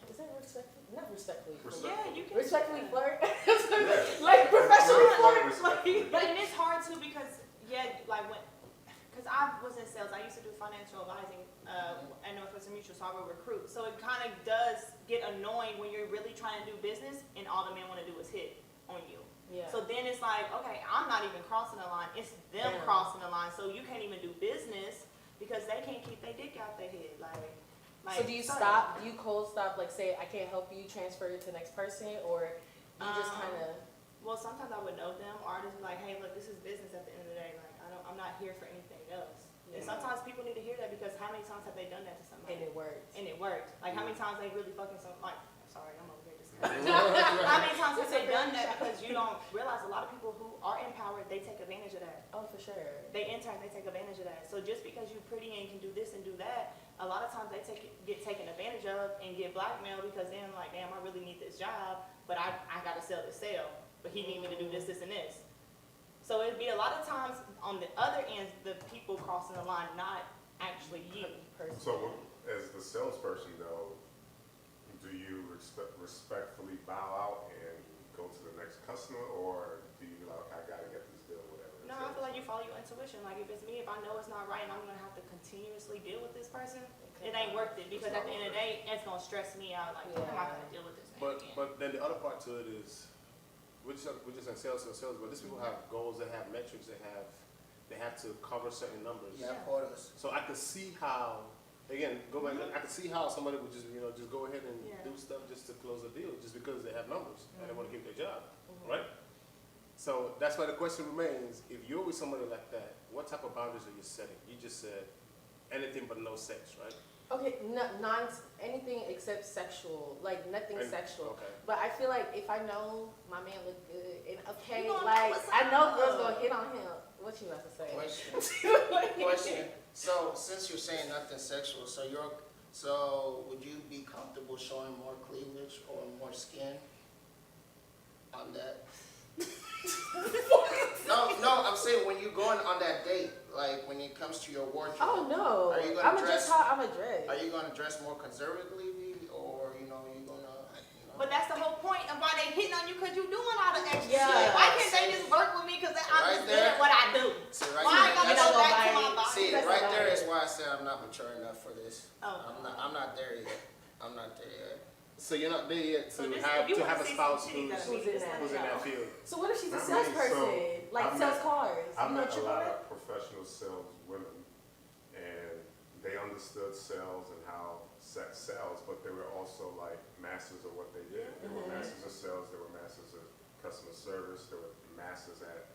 is that respectfully? Not respectfully. Respect. Yeah, you can. Respectfully flirt? Yeah. Like professionally Flirt flirt? respectfully. But and it's hard too because because I was in sales, I used to do financial advising at Northwestern Mutual, so I would recruit. So it kind of does get annoying when you're really trying to do business and all the men want to do is hit on you. Yeah. So then it's like, okay, I'm not even crossing the line. It's them Yeah. crossing the line. So you can't even do business because they can't keep their dick out their head. So do you stop, do you cold stop, like say, I can't help you, transfer it to the next person, or you just kind of, Well, sometimes I would know them, or I'd just be like, hey, look, this is business at the end of the day. Like, I'm not here for anything else. And Yeah. sometimes people need to hear that because how many times have they done that to somebody? and it works? And it worked. Like, how many times they really fucking sorry, I'm over here discussing. How many times have they done that because you don't realize a lot of people who are empowered, they take advantage of that. Oh, for sure. They intern, they take advantage of that. So just because you're pretty and can do this and do that, a lot of times they get taken advantage of and get blackmailed because then like, damn, I really need this job, but I gotta sell this sale, but he need me to do this, this, and this. So it'd be a lot of times on the other end, the people crossing the line, not actually you. Person. So, as the salesperson, though, do you respectfully bow out and go to the next customer, or do you be like, I gotta get this deal, whatever? No, I feel like you follow your intuition. Like if it's me, if I know it's not right and I'm gonna have to continuously deal with this person, it ain't worth it because at the end of the day, it's gonna stress me out. Like, I'm not gonna deal with this man again. But then the other part to it is, we're just in sales, but these people have goals, they have metrics, they have to cover certain numbers. yeah, quotas. So I can see how, again, go back. I can see how somebody would just go ahead and Yeah. do stuff just to close a deal, just because they have numbers and they want to keep their job, Mhm. right? So that's why the question remains: if you're with somebody like that, what type of boundaries are you setting? You just said anything but no sex, right? Okay, anything except sexual, like nothing And- sexual. Okay. But I feel like if I know my man look good, and okay, You gonna like know what's I know up. girls gonna hit on him. What you about to say? Question. So since you're saying nothing sexual, so would you be comfortable showing more cleavage or more skin on that? No, I'm saying when you're going on that date, like when it comes to your wardrobe. Oh no, Are you gonna I'm dress- dress how I'm a dress. Are you gonna dress more conservatively, or you're gonna, But that's the whole point of why they hitting on you, because you doing all the extra Yeah. shit. Why can't they just work with me because I'm Right just good there. at what I do? See, right Why I there, gotta that's- go back to my body? See, That's right about there it. is why I said I'm not mature enough for this. Oh. I'm not there yet. I'm not there yet. So you're not there yet So to this- have if you to wanna have a see spouse some titties, who's that'll be Who's in that? who's in that field. So what if she's a I mean, salesperson? so, Like I sells met- cars? I You know, met a triple lot that? of professional saleswomen, and they understood sales and how sex sells, but they were also like masters of what they did. They were masters of sales, they were masters of customer service, they were masters at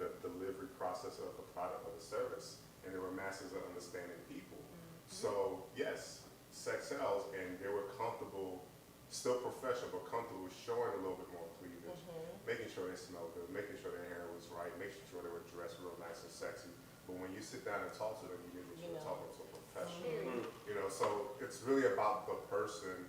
the delivery process of the product or the service, and they were masters of understanding people. So yes, sex sells, and they were comfortable, still professional, but comfortable showing a little bit more cleavage, making sure they smelled good, making sure their hair was right, making sure they were dressed real nice and sexy. But when you sit down and talk to them, you really You should know. talk to them so professional. Period. You know, so it's really about the person,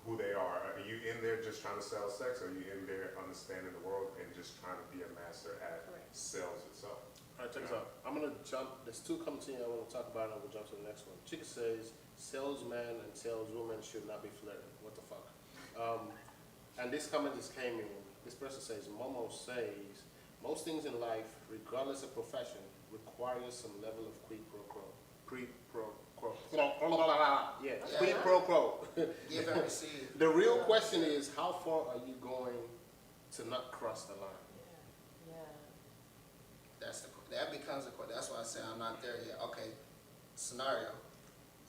who they are. Are you in there just trying to sell sex, or are you in there understanding the world and just trying to be a master at sales itself? All right, check this out. I'm gonna jump. There's two coming to you I want to talk about, and we'll jump to the next one. Chica says salesman and saleswoman should not be flirting. What the fuck? And this comment just came in. This person says, Momo says, most things in life, regardless of profession, requires some level of quid pro quo. Yeah, quid pro quo. Give and receive. The real question is, how far are you going to not cross the line? Yeah. That becomes a question. That's why I say I'm not there yet. Okay, scenario.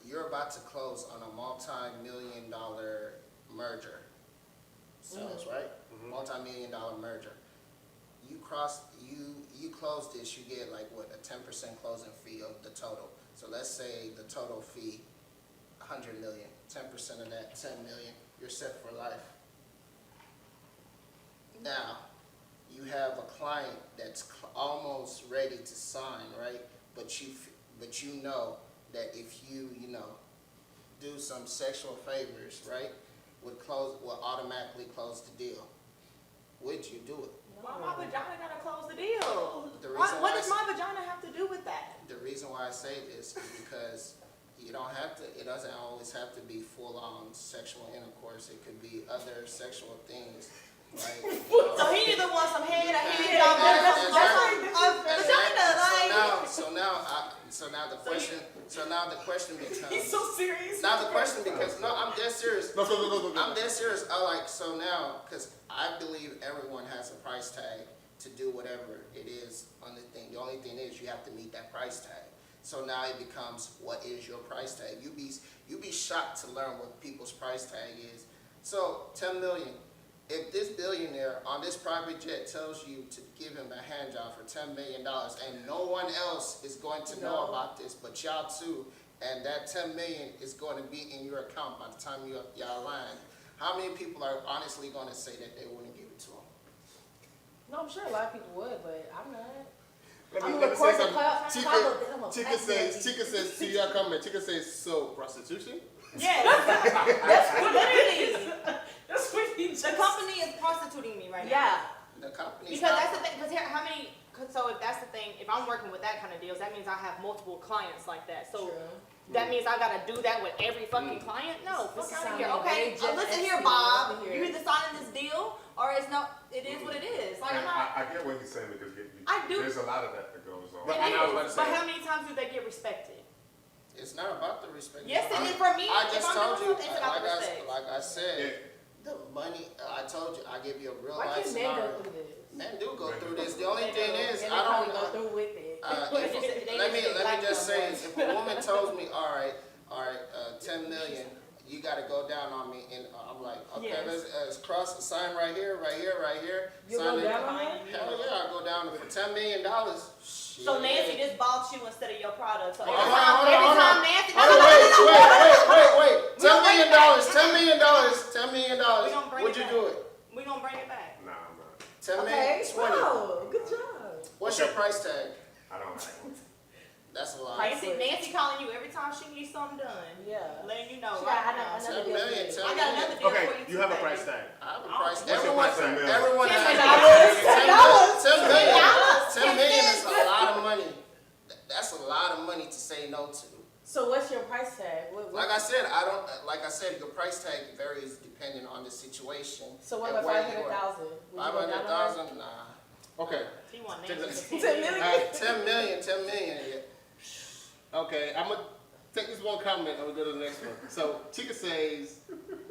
You're about to close on a multi-million-dollar merger. Sales, right? Multi-million-dollar merger. You close this, you get like what, a 10% closing fee of the total. So let's say the total fee, 100 million. 10% of that, 10 million. You're set for life. Now, you have a client that's almost ready to sign, right? But you know that if you do some sexual favors, right, would automatically close the deal. Would you do it? Why my vagina gotta close the deal? The reason What why does my vagina have to do with that? The reason why I say this is because you don't have to. It doesn't always have to be full-on sexual intercourse. It could be other sexual things, right? So he either wants some head or he needs a vagina. Like, So now the question becomes. he's so serious. Now the question becomes, no, I'm dead serious. No. I'm dead serious. So now, because I believe everyone has a price tag to do whatever it is on the thing. The only thing is you have to meet that price tag. So now it becomes, what is your price tag? You'd be shocked to learn what people's price tag is. So 10 million. If this billionaire on this private jet tells you to give him a hand job for $10 million and no one else is going to know about this but y'all too, and that 10 million is going to be in your account by the time y'all land, how many people are honestly going to say that they wouldn't give it to him? No, I'm sure a lot of people would, but I'm not. Let I'm me gonna say record the something. cloud. Chica says, see your comment. Chica says, so prostitution? Yes. That's what Literally. That's what he just. The company is prostituting me right now. Yeah. The company's Because not- that's the thing. So if that's the thing, if I'm working with that kind of deals, that means I have multiple clients like that. So that means I gotta do that with every fucking client? No, fuck This is out of here. sounding Okay, way just listen here, extra Bob. over here. You either signing this deal or it is what it is. Like, I'm And not. I get what he's saying, because I do. there's a lot of that goes on. But It I was about to is. say- But how many times do they get respected? It's not about the respect. Yes, it is for me. I If just I'm told doing you, something, it's about the respect. like I said, Yeah. the money, I told you, I give you a real Why life can't men go scenario. through this? Men do go through this. The only thing is, And I they don't probably go know. through with it. Let me just say, if a woman tells me, all right, 10 million, you got to go down on me, and I'm like, okay, Yes. let's cross the sign right here. You sign go it. down on her? Hell yeah, I go down for $10 million. Shit. So Nancy just bought you instead of your product. So every Hold time on. Nancy, Wait. We $10 gonna bring million, it back. $10 million, $10 million. We gonna bring Would it you back. do it? we gonna bring it back. Nah, I'm not. 10 Okay, million, 20. wow, good job. What's your price tag? I don't have one. That's a lot. Nancy calling you every time she needs something done. Yeah. Letting you know She right got now. another 10 million, deal. 10 I got another deal Okay, for you. you have a price tag. I have a price. What's your price tag? Everyone has $10. $10 million is a lot of money. That's a lot of money to say no to. So what's your price tag? Like I said, your price tag varies depending on the situation. So what and about where you are. 500,000? 500,000, nah. Okay. He want Check names this. for 10 million? 10 million, yeah. Okay, I'm gonna take this one comment and we'll go to the next one. So Chica says,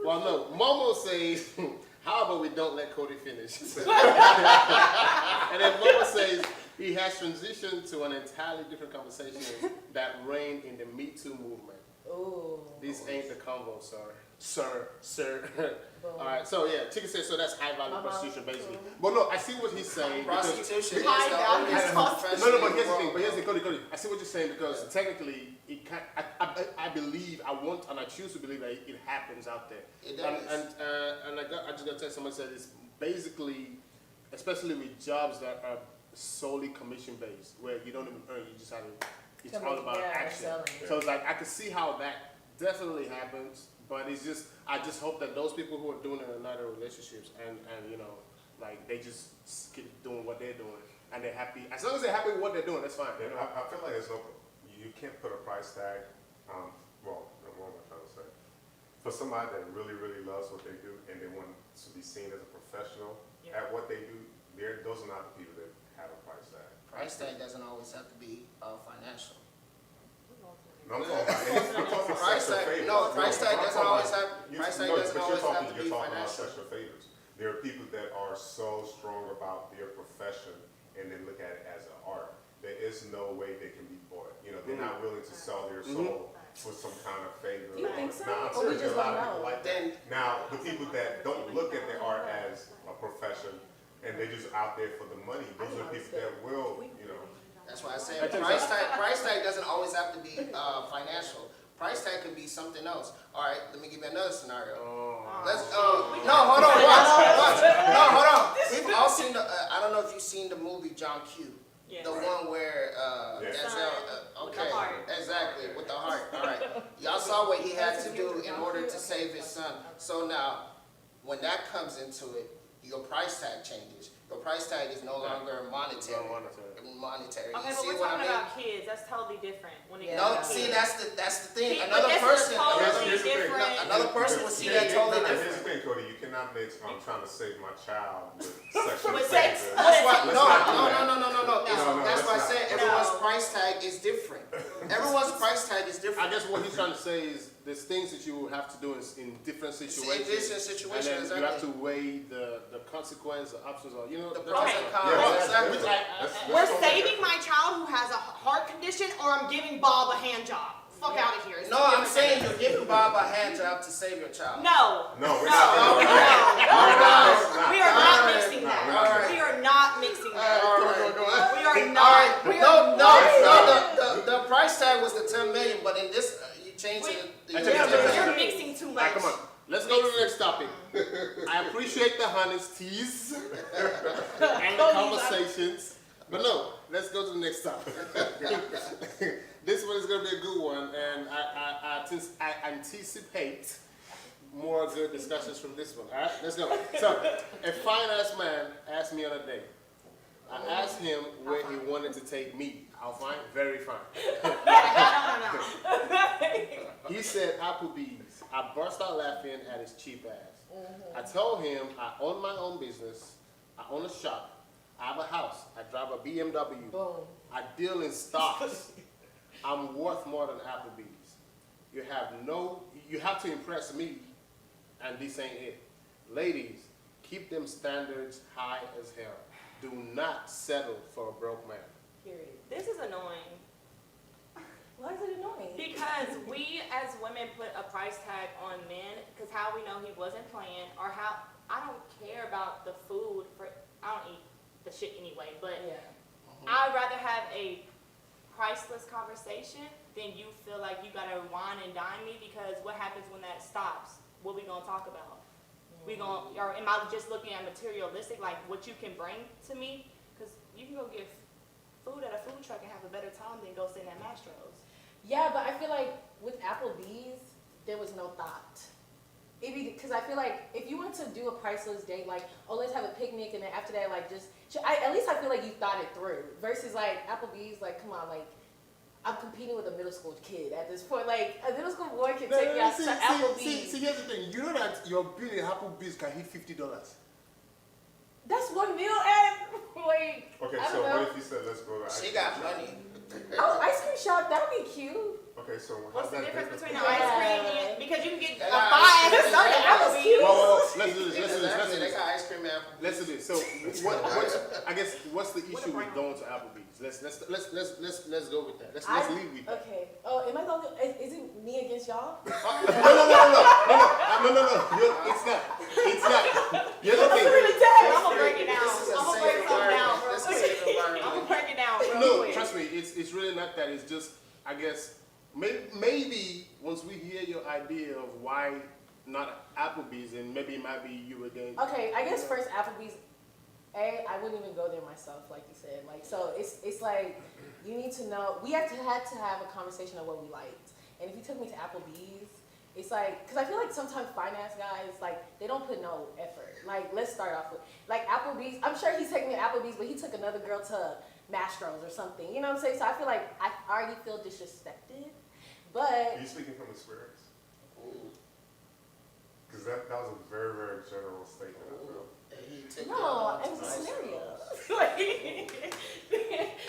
well no, Momo says, how about we don't let Kody finish? And then Momo says, he has transitioned to an entirely different conversation that reigned in the Me Too movement. Ooh. This ain't the convo, sir. Boom. All right, so yeah, Chica says, so that's high value Uh-huh. prostitution basically. Cool. But no, I see what he's saying. because- Prostitution is High the value oldest prostitution. profession No, but in here's the world, thing. But here's the bro. Kody. I see what you're saying because technically, it can. I believe. I want and I choose to believe that it happens out there. It does. And I just got to tell someone said it's basically, especially with jobs that are solely commission based, where you don't even earn. You just have to. It's all about action. Selling. So it's like I can see how that definitely happens, but it's just I just hope that those people who are doing it are not in relationships and you know like they just keep doing what they're doing and they're happy. As long as they're happy with what they're doing, that's fine. And I feel like there's no, you can't put a price tag, well, what am I trying to say? For somebody that really, really loves what they do and they want to be seen as a professional at what they do, those are not the people that have a price tag. Price tag doesn't always have to be financial. No, I'm talking about Price sexual tag, favors. no, price tag I'm doesn't talking always about- have, you- price tag no, doesn't but always have to you're be talking about financial. sexual favors. There are people that are so strong about their profession and they look at it as an art. There is no way they can be bought. You know, they're not willing to sell their soul for some kind of favor. You think so? Nah, I'm Or we serious. There just are a lot don't of people know? like that. Now, the people that don't look at their art as a profession and they're just out there for the money, those are the people that will, you know. That's why I say I think price tag doesn't always have to be financial. Price tag could be something else. All right, let me give you another scenario. Let's no, hold on, watch. No, hold on. We've all seen the. I don't know if you've seen the movie John Q. Yes. The one where Yeah. Denzel. With the Okay, heart. exactly with the heart. All right, y'all saw what he had to do in order to save his son. So now, when that comes into it, your price tag changes. Your price tag is no longer monetary. Monetary. Okay, You but see we're what I talking mean? about kids. That's totally different. When it Yeah. No, comes to see, kids. that's the thing. But Another this is person, totally Here's the thing. different. another person will see that totally Here's the different. thing, Cody, you cannot mix, I'm trying to save my child with sexual With favors. sex. That's why, Let's no, not do no, that. no, no, no, no, no. No, That's why I let's said not. everyone's No. price tag is different. Everyone's price tag is I different. guess what he's trying to say is there's things that you have to do in different situations. different situations, and then you have exactly. to weigh the consequence, the options, or you know. The that pros type and of- cons, Yeah, exactly. let's We're go saving there. my child who has a heart condition, or I'm giving Bob a hand job. Fuck out of here. It's No, two I'm different saying things. you're giving Bob a hand job to save your child. No. No, we're No, not no, doing that. no. We are not Alright. mixing that. Alright. We are not mixing that. All Go, right. go, go ahead. We are All not. right, We no, are no, the price tag was the 10 million, but in this, you changed it. I you tell you changed something. it. You're mixing too All right, much. come on. Let's go to the next topic. I appreciate the honesties and the conversations, but no, let's go to the next topic. This one is going to be a good one, and I anticipate more good discussions from this one. All right, let's go. So, a fine-ass man asked me on a date. I asked him where he wanted to take me. How fine? Very fine. No. He said Applebee's. I burst out laughing at his cheap ass. I told him I own my own business. I own a shop. I have a house. I drive a BMW. Boom. I deal in stocks. I'm worth more than Applebee's. You have to impress me, and this ain't it. Ladies, keep them standards high as hell. Do not settle for a broke man. Period. This is annoying. Why is it annoying? Because we as women put a price tag on men, because how we know he wasn't playing, or how I don't care about the food. I don't eat the shit anyway, but Yeah. I'd rather have a priceless conversation than you feel like you gotta wine and dine me, because what happens when that stops? What we gonna talk about? Or am I just looking at materialistic, like what you can bring to me? Because you can go get food at a food truck and have a better time than go sit in that Mastro's. Yeah, but I feel like with Applebee's, there was no thought. Because I feel like if you want to do a priceless date, like, oh, let's have a picnic, and then after that, like, at least I feel like you thought it through. Versus like Applebee's, like, come on, like, I'm competing with a middle school kid at this point. Like, a middle school boy can No, take me out to see, Applebee's. see, here's the thing. You know that your bill in Applebee's can hit $50. That's one meal and, like, Okay, I so don't know. what if you said, let's go to ice She cream got shop? money. Oh, ice cream shop, that would be cute. Okay, so What's how's the that difference different? between the ice cream and, because you can get They a got fire ice cream. soda at That was Applebee's. cute. Well, let's do this. Let's do this. Let's do Exactly, they this. got ice cream at Applebee's. Let's do this. So, I guess, what's the issue with going to Applebee's? Let's go with that. Let's leave with that. Okay. Oh, am I going to, is it me against y'all? No. It's not. It's not. Here's the That's thing. really I'm tough. gonna break it down. This is a I'm gonna safe break something down environment. real This is a quick. safe I'm environment. gonna break it down real No, quick. trust me. It's really not that. It's just, I guess, maybe once we hear your idea of why not Applebee's, and maybe it might be you again. Okay, I guess first Applebee's, I wouldn't even go there myself, like you said. Like, so it's like, you need to know, we had to have a conversation of what we liked. And if you took me to Applebee's, it's like, because I feel like sometimes finance guys, like, they don't put no effort. Like, let's start off with, like, Applebee's, I'm sure he's taking me to Applebee's, but he took another girl to Mastro's or something. You know what I'm saying? So I feel like I already feel disrespected. But Are you speaking from experience? Ooh. Because that was a very, very general statement, I feel. He took no, it it was a scenario.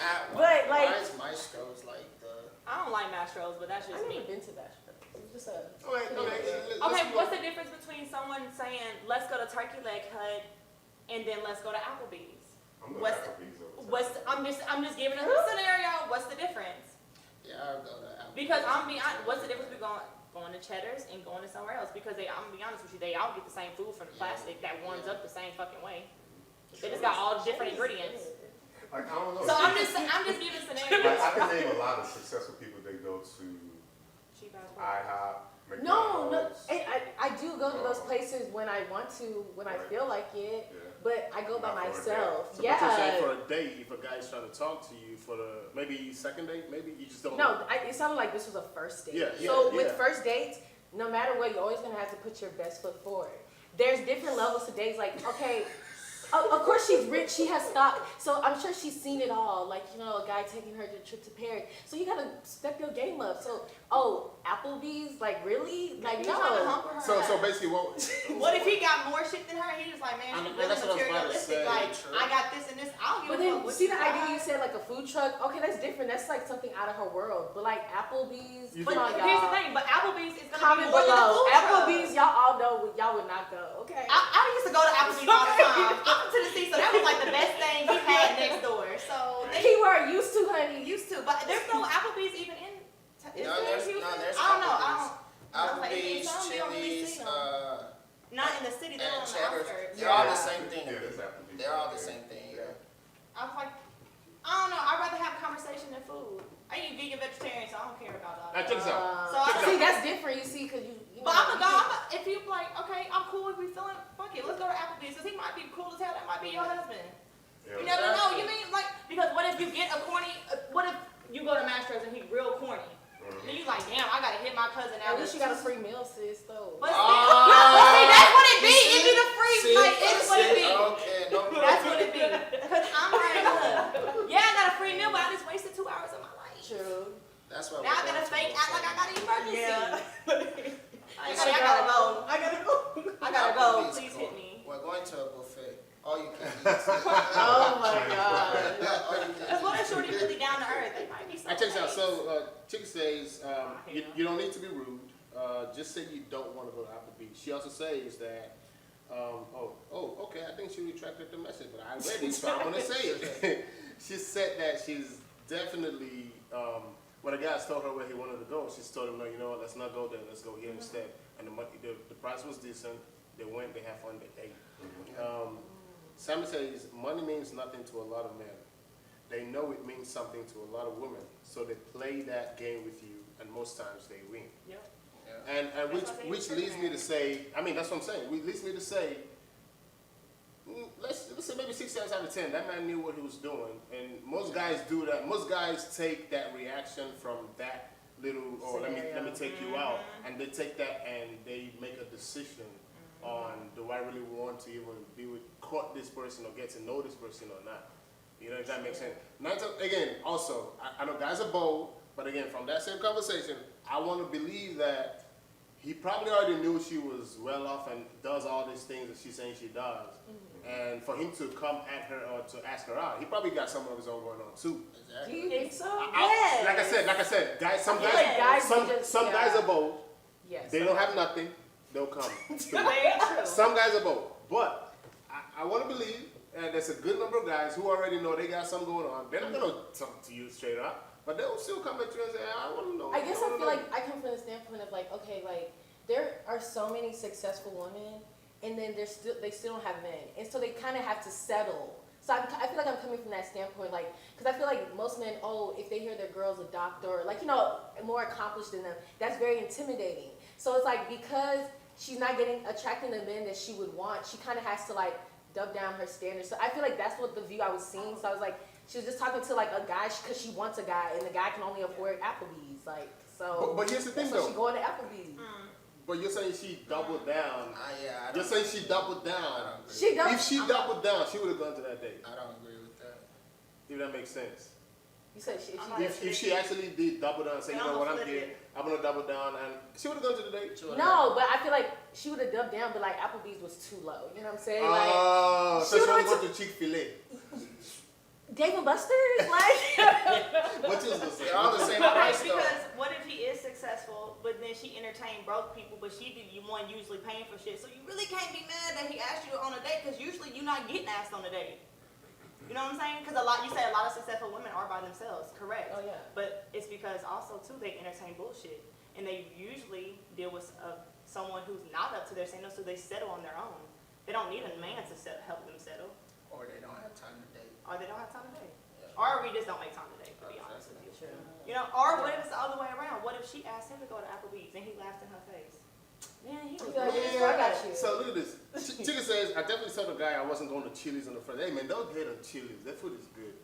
At But, like- why is Maestro's like the? I don't like Mastro's, but that's just I've me. never been to Mastro's. It's just a. Okay, what's the difference between someone saying, let's go to Turkey Leg Hut, and then let's go to Applebee's? I'm going What's- to Applebee's over time. I'm just giving a scenario. What's the difference? Yeah, I'll go to Applebee's. Because I'm being honest, what's the difference between going to Cheddar's and going to somewhere else? Because I'm gonna be honest with you, they all get the same food from the plastic that warms up the same fucking way. They just got all different ingredients. Like, I don't know. So I'm just giving Like, scenarios. I can name a lot of successful people that go to Cheap ass food. IHOP, No, McDonald's. and I do go to those places when I want to, when I Right. feel like it, Yeah. but I go by Not for a myself. So what you're saying Yeah. for a date, if a guy's trying to talk to you for the maybe second date, maybe you just don't. No, it sounded like this was a first date. Yeah, yeah, So with yeah. first dates, no matter what, you're always gonna have to put your best foot forward. There's different levels to dates. Like, okay, of course she's rich, she has stock, so I'm sure she's seen it all. Like, you know, a guy taking her to a trip to Paris. So you gotta step your game up. So, Applebee's, like, really? Like, You trying to no. hump her So ass. basically, what? What if he got more shit than her? He was like, man, I she's mean, really that's what I was about to materialistic. say. Like, True. I got this and this. I don't give But a then, fuck what see you the idea got. you said, like, a food truck? Okay, that's different. That's like something out of her world. But like Applebee's, You come think- on, y'all. Here's the thing, but Applebee's is gonna Comment be more than a below. food truck. Applebee's, y'all all know y'all would not go, okay? I used to go to Applebee's all the time. I'm from Tennessee, so that was like the best thing he had next door. So they Keyword used to, honey. used to, but there's no Applebee's even in. Is No, there in there's Houston? there's I don't know. Applebee's, Some we don't really Chili's, see them. Not in the city. They're and on the Cheddar's. outskirts. They're all Yeah. the same thing. Yeah, there's Applebee's. They're all the Yeah. same thing. Yeah. I was like, I don't know. I'd rather have a conversation than food. I eat vegan, vegetarian, so I don't care about all Now that. check this out. So I see, don't- that's different, you see, because you But know, I'm gonna go. If you like, okay, I'm cool if we feeling. Fuck it, let's go to Applebee's. Cause he might be cool as hell. That might be your husband. Yeah, You never know. You mean like because what if you get a corny? What if you go to Mastro's and he real corny? Then you like, damn, I gotta hit my cousin out. At least you got a free meal, sis, though. But see, that's what it be. It be the free. See, Like it's what it be. Okay, no problem. That's what it be. Cause I'm like, look, yeah, I got a free meal, but I just wasted 2 hours of my life. True. That's why Now I we're gotta going to fake buffet. act like I got an emergency. Yeah. I gotta go. I gotta go. I gotta go. Applebee's Please cool. hit me. We're going to a buffet. All you can eat. Oh my god. All you can Cause what eat. if Shorty really down to earth? They might be so. I check this out. nice. So, Chick says you don't need to be rude. Just say you don't want to go to Applebee's. She also says that. Okay. I think she retracted the message, but I read it, so I'm gonna say it. She said that she's definitely. When a guy told her where he wanted to go, she's told him, no, you know what? Let's not go there. Let's go here instead. And the price was decent. They went. They had fun. They ate. Simon says money means nothing to a lot of men. They know it means something to a lot of women, so they play that game with you, and most times they win. Yep. And That's why I say which it's leads me to different. say, I mean, that's what I'm saying. Which leads me to say, let's say maybe 6 times out of 10, that man knew what he was doing, and most guys do that. Most guys take that reaction from that little, or let me take you out, and they take that and they make a decision on, do I really want to even court this person or get to know this person or not? You know, if that makes sense. Again, also, I know guys are bold, But again, from that same conversation, I want to believe that he probably already knew she was well off and does all these things that she's saying she does. And for him to come at her or to ask her out, he probably got some of his own going on too. Do Exactly. you think so? Yes. Like I said, guys, some I feel guys, like guys some, just- some guys yeah. are bold. Yes. They don't have nothing. They'll come. Very true. Some guys are bold, but I want to believe there's a good number of guys who already know they got something going on. They're not gonna talk to you straight up, but they'll still come at you and say, "I want to know." I guess I feel like I come from the standpoint of like, okay, like there are so many successful women, and then they still don't have men, and so they kind of have to settle. So I feel like I'm coming from that standpoint, like, because I feel like most men, if they hear their girl's a doctor, or like, more accomplished than them, that's very intimidating. So it's like, because she's not attracting the men that she would want, she kind of has to like dub down her standards. So I feel like that's what the view I was seeing. So I was like, she was just talking to like a guy because she wants a guy, and the guy can only afford Applebee's, like, so. But here's the thing, so though. she going to Applebee's. But you're saying she doubled down. Yeah, I You're don't, saying she doubled I down. don't agree. She don't. If she doubled down, she would have gone to that date. I don't agree with that. If that makes sense. You said she. If she actually did double down and say, you know what, I'm here, I'm gonna double down, and she would have gone to the date. No, but I feel like she would have dubbed down, but like Applebee's was too low. You know what I'm saying? Like Oh, so she she want went to go to Chick-fil-A. Dave and Buster's, like. What you was gonna say? They're all the same Okay, price though. because what if he is successful, but then she entertained broke people, but she be the one usually paying for shit. So you really can't be mad that he asked you on a date, because usually you're not getting asked on a date. You know what I'm saying? Because you say a lot of successful women are by themselves, correct? Oh yeah. But it's because also too they entertain bullshit, and they usually deal with someone who's not up to their standards, so they settle on their own. They don't need a man to help them settle, Or they don't have time to date. or they don't have time to date, Yeah. or we just don't make time to date. To be honest with you. True. You know, or what if it's the other way around? What if she asked him to go to Applebee's and he laughed in her face? Man, he was Like, yeah, I got you. So look at this. Chicken says, I definitely told the guy I wasn't going to Chili's on the front. Hey man, don't hate on Chili's. That food is good.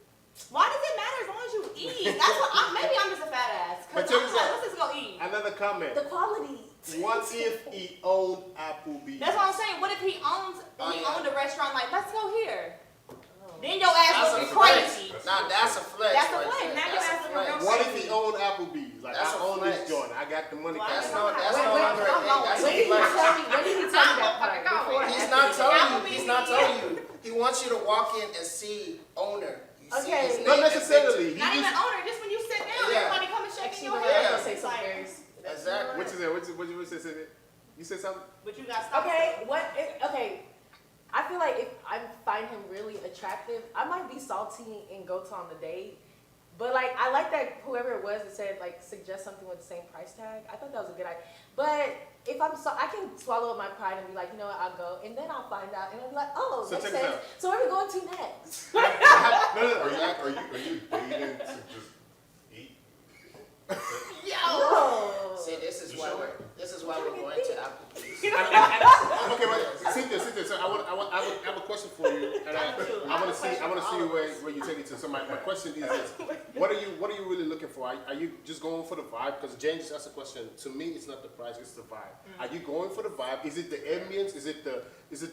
Why does it matter as long as you eat? That's what maybe I'm just a fat ass. But Cause check I'm this like, out. let's just go eat. Another comment. The quality. What if he owned Applebee's? That's what I'm saying. What if he owned yeah. a restaurant? Like, let's go here. Oh. Then your ass That's would a be flex. crazy. Now that's a flex. That's a right flex. there. Now your That's a ass would flex. go What if he owned Applebee's? Like, That's I a own flex. this joint. I got the money. Why? That's Cash. no, that's Wait, no wait, longer a come date. on. That's When a did he flex. tell me? When did he tell me that part? Go. Before or He's after? not telling you. Applebee's. He's not telling you. He wants you to walk in and see owner. You see Okay. his name Not and necessarily. He Not even just, owner. Just when you sit down, Yeah. everybody come and shaking Actually, your I was hand. gonna say It's something like, very. picture. Exactly. what you say? What you say? You said something? but you got stop. Okay, okay. I feel like if I find him really attractive, I might be salty and go to on the date. But like, I like that whoever it was that said like suggest something with the same price tag. I thought that was a good idea. But if I can swallow up my pride and be like, you know what, I'll go, and then I'll find out, and I'll be like, oh, So makes check this sense. out. So where are we going to next? No. Are you dating to just eat? No. See, this is why we're going to Applebee's. Okay, but Cynthia, so I have a question for you, and I want to see where you take it to. So my question is this: what are you really looking for? Are you just going for the vibe? Because James asked a question. To me, it's not the price; it's the vibe. Are you going for the vibe? Is it the ambience? Is it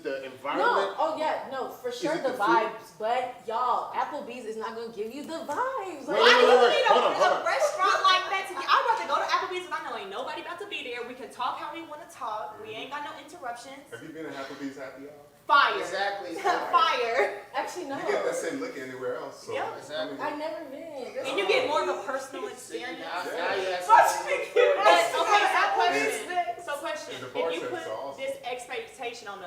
the environment? No, oh yeah, no, for sure it the the food? vibes, but y'all, Applebee's is not gonna give you the vibes. Wait, Like, Why do you wait, need hold on. a restaurant like that to get? I'd rather go to Applebee's and I know ain't nobody about to be there. We can talk how we want to talk. We ain't got no interruptions. Have you been to Applebee's happy hour? Fire. Exactly. Fire. Actually, no. You get that same look anywhere else. So, Yeah. Exactly. I never been. That's And you get more of a personal See, experience. now you have But- something. But, okay, so Applebee's. question. And the If bar you service put are awesome. this expectation on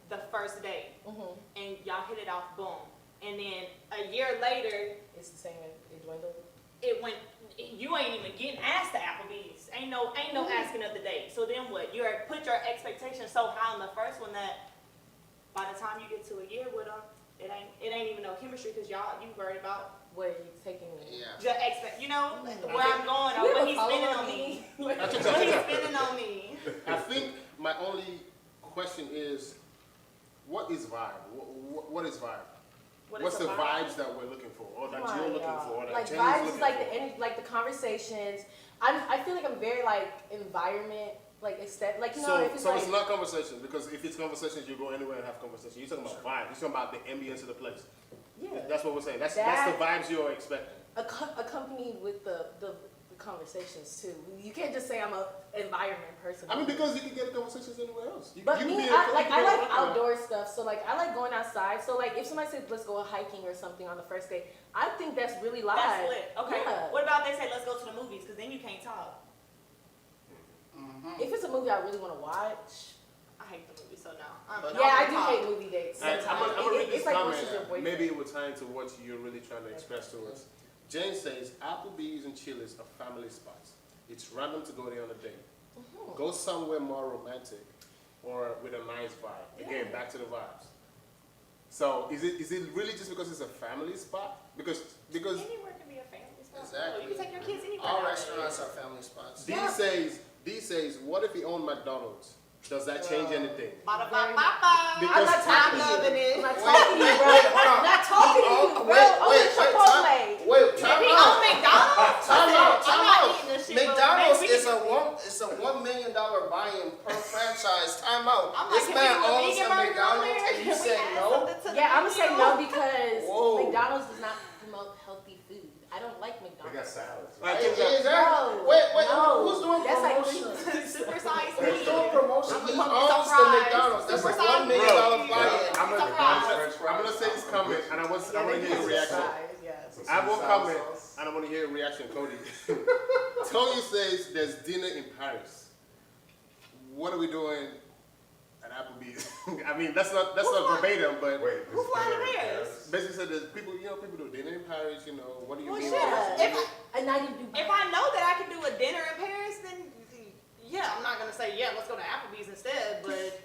the first date Mhm. and y'all hit it off, boom, and then a year later It's the same. It dwindled. it went. You ain't even getting asked to Applebee's. Ain't no asking of the date. So then what? You put your expectations so high on the first one that by the time you get to a year with them, it ain't even no chemistry because you worried about Where are you taking me? Yeah. the where I'm going or what he's spending on me. What he's spending on me. I think my only question is, what is vibe? What is vibe? What's the vibes that we're looking for, or that Come you're on, looking y'all. for, or that Like James vibes looking is like for? the energy, like the conversations. I feel like I'm very like environment, like aesthetic, like you know if it's So like it's not conversations, because if it's conversations, you go anywhere and have conversations. You're talking about vibe. You're talking about the ambience of the place. yeah. That's what we're saying. That's That- the vibes you're expecting. accompanied with the conversations too. You can't just say I'm a environment person. I mean, because you can get conversations anywhere else. But you can me, be I like anywhere. outdoor stuff. So like I like going outside. So like if somebody says let's go hiking or something on the first date, I think that's really live. That's lit. Okay. Yeah. What about they say let's go to the movies? Because then you can't talk. If it's a movie I really want to watch. I hate the movie, so no. Yeah, I do hate movie dates. And I'm sometimes. gonna read this It's like comment. versus your boyfriend. Maybe it was tying to what you're really trying to express to us. Jane says Applebee's and Chili's are family spots. It's random to go there on a date. Go somewhere more romantic or with a nice vibe. Again, back to the vibes. So is it really just because it's a family spot? Because Anywhere can be a family spot. Exactly. You can take your kids anywhere. All nowadays. restaurants are family spots. D says, what if he owned McDonald's? Does that change anything? Ba-da-ba-ba-ba. Because I'm not talking to loving you. it. I'm not talking to you, bro. I'm not talking to you, bro. Wait, If time he out. owns McDonald's, Time out, I'm time not out. eating this shit. but McDonald's maybe we is can- a $1 million buy-in per franchise. Time out. I'm This like, man can we do a owns vegan a burger on McDonald's there? and you Can we say add no? something to the Yeah, I'm gonna say menu? no because Whoa. McDonald's does not promote healthy food. I don't like They got McDonald's. salads. Right, No, Wait, no. who's doing That's like promotion? Super size Who's me. doing promotion? I'm He gonna owns be the surprised. McDonald's. That's a Super $1 million size. buy-in. I'm gonna say this comment and I want to hear your reaction. Yes. I will comment and I want to hear your reaction, Cody. Tony says there's dinner in Paris. What are we doing at Applebee's? I mean, that's not verbatim, but Wait, Who flying to Paris? basically said there's people do dinner in Paris. You know, what do you Well, mean? shit. by If that? And I didn't do. If I know that I can do a dinner in Paris, then yeah, I'm not gonna say yeah, let's go to Applebee's instead. But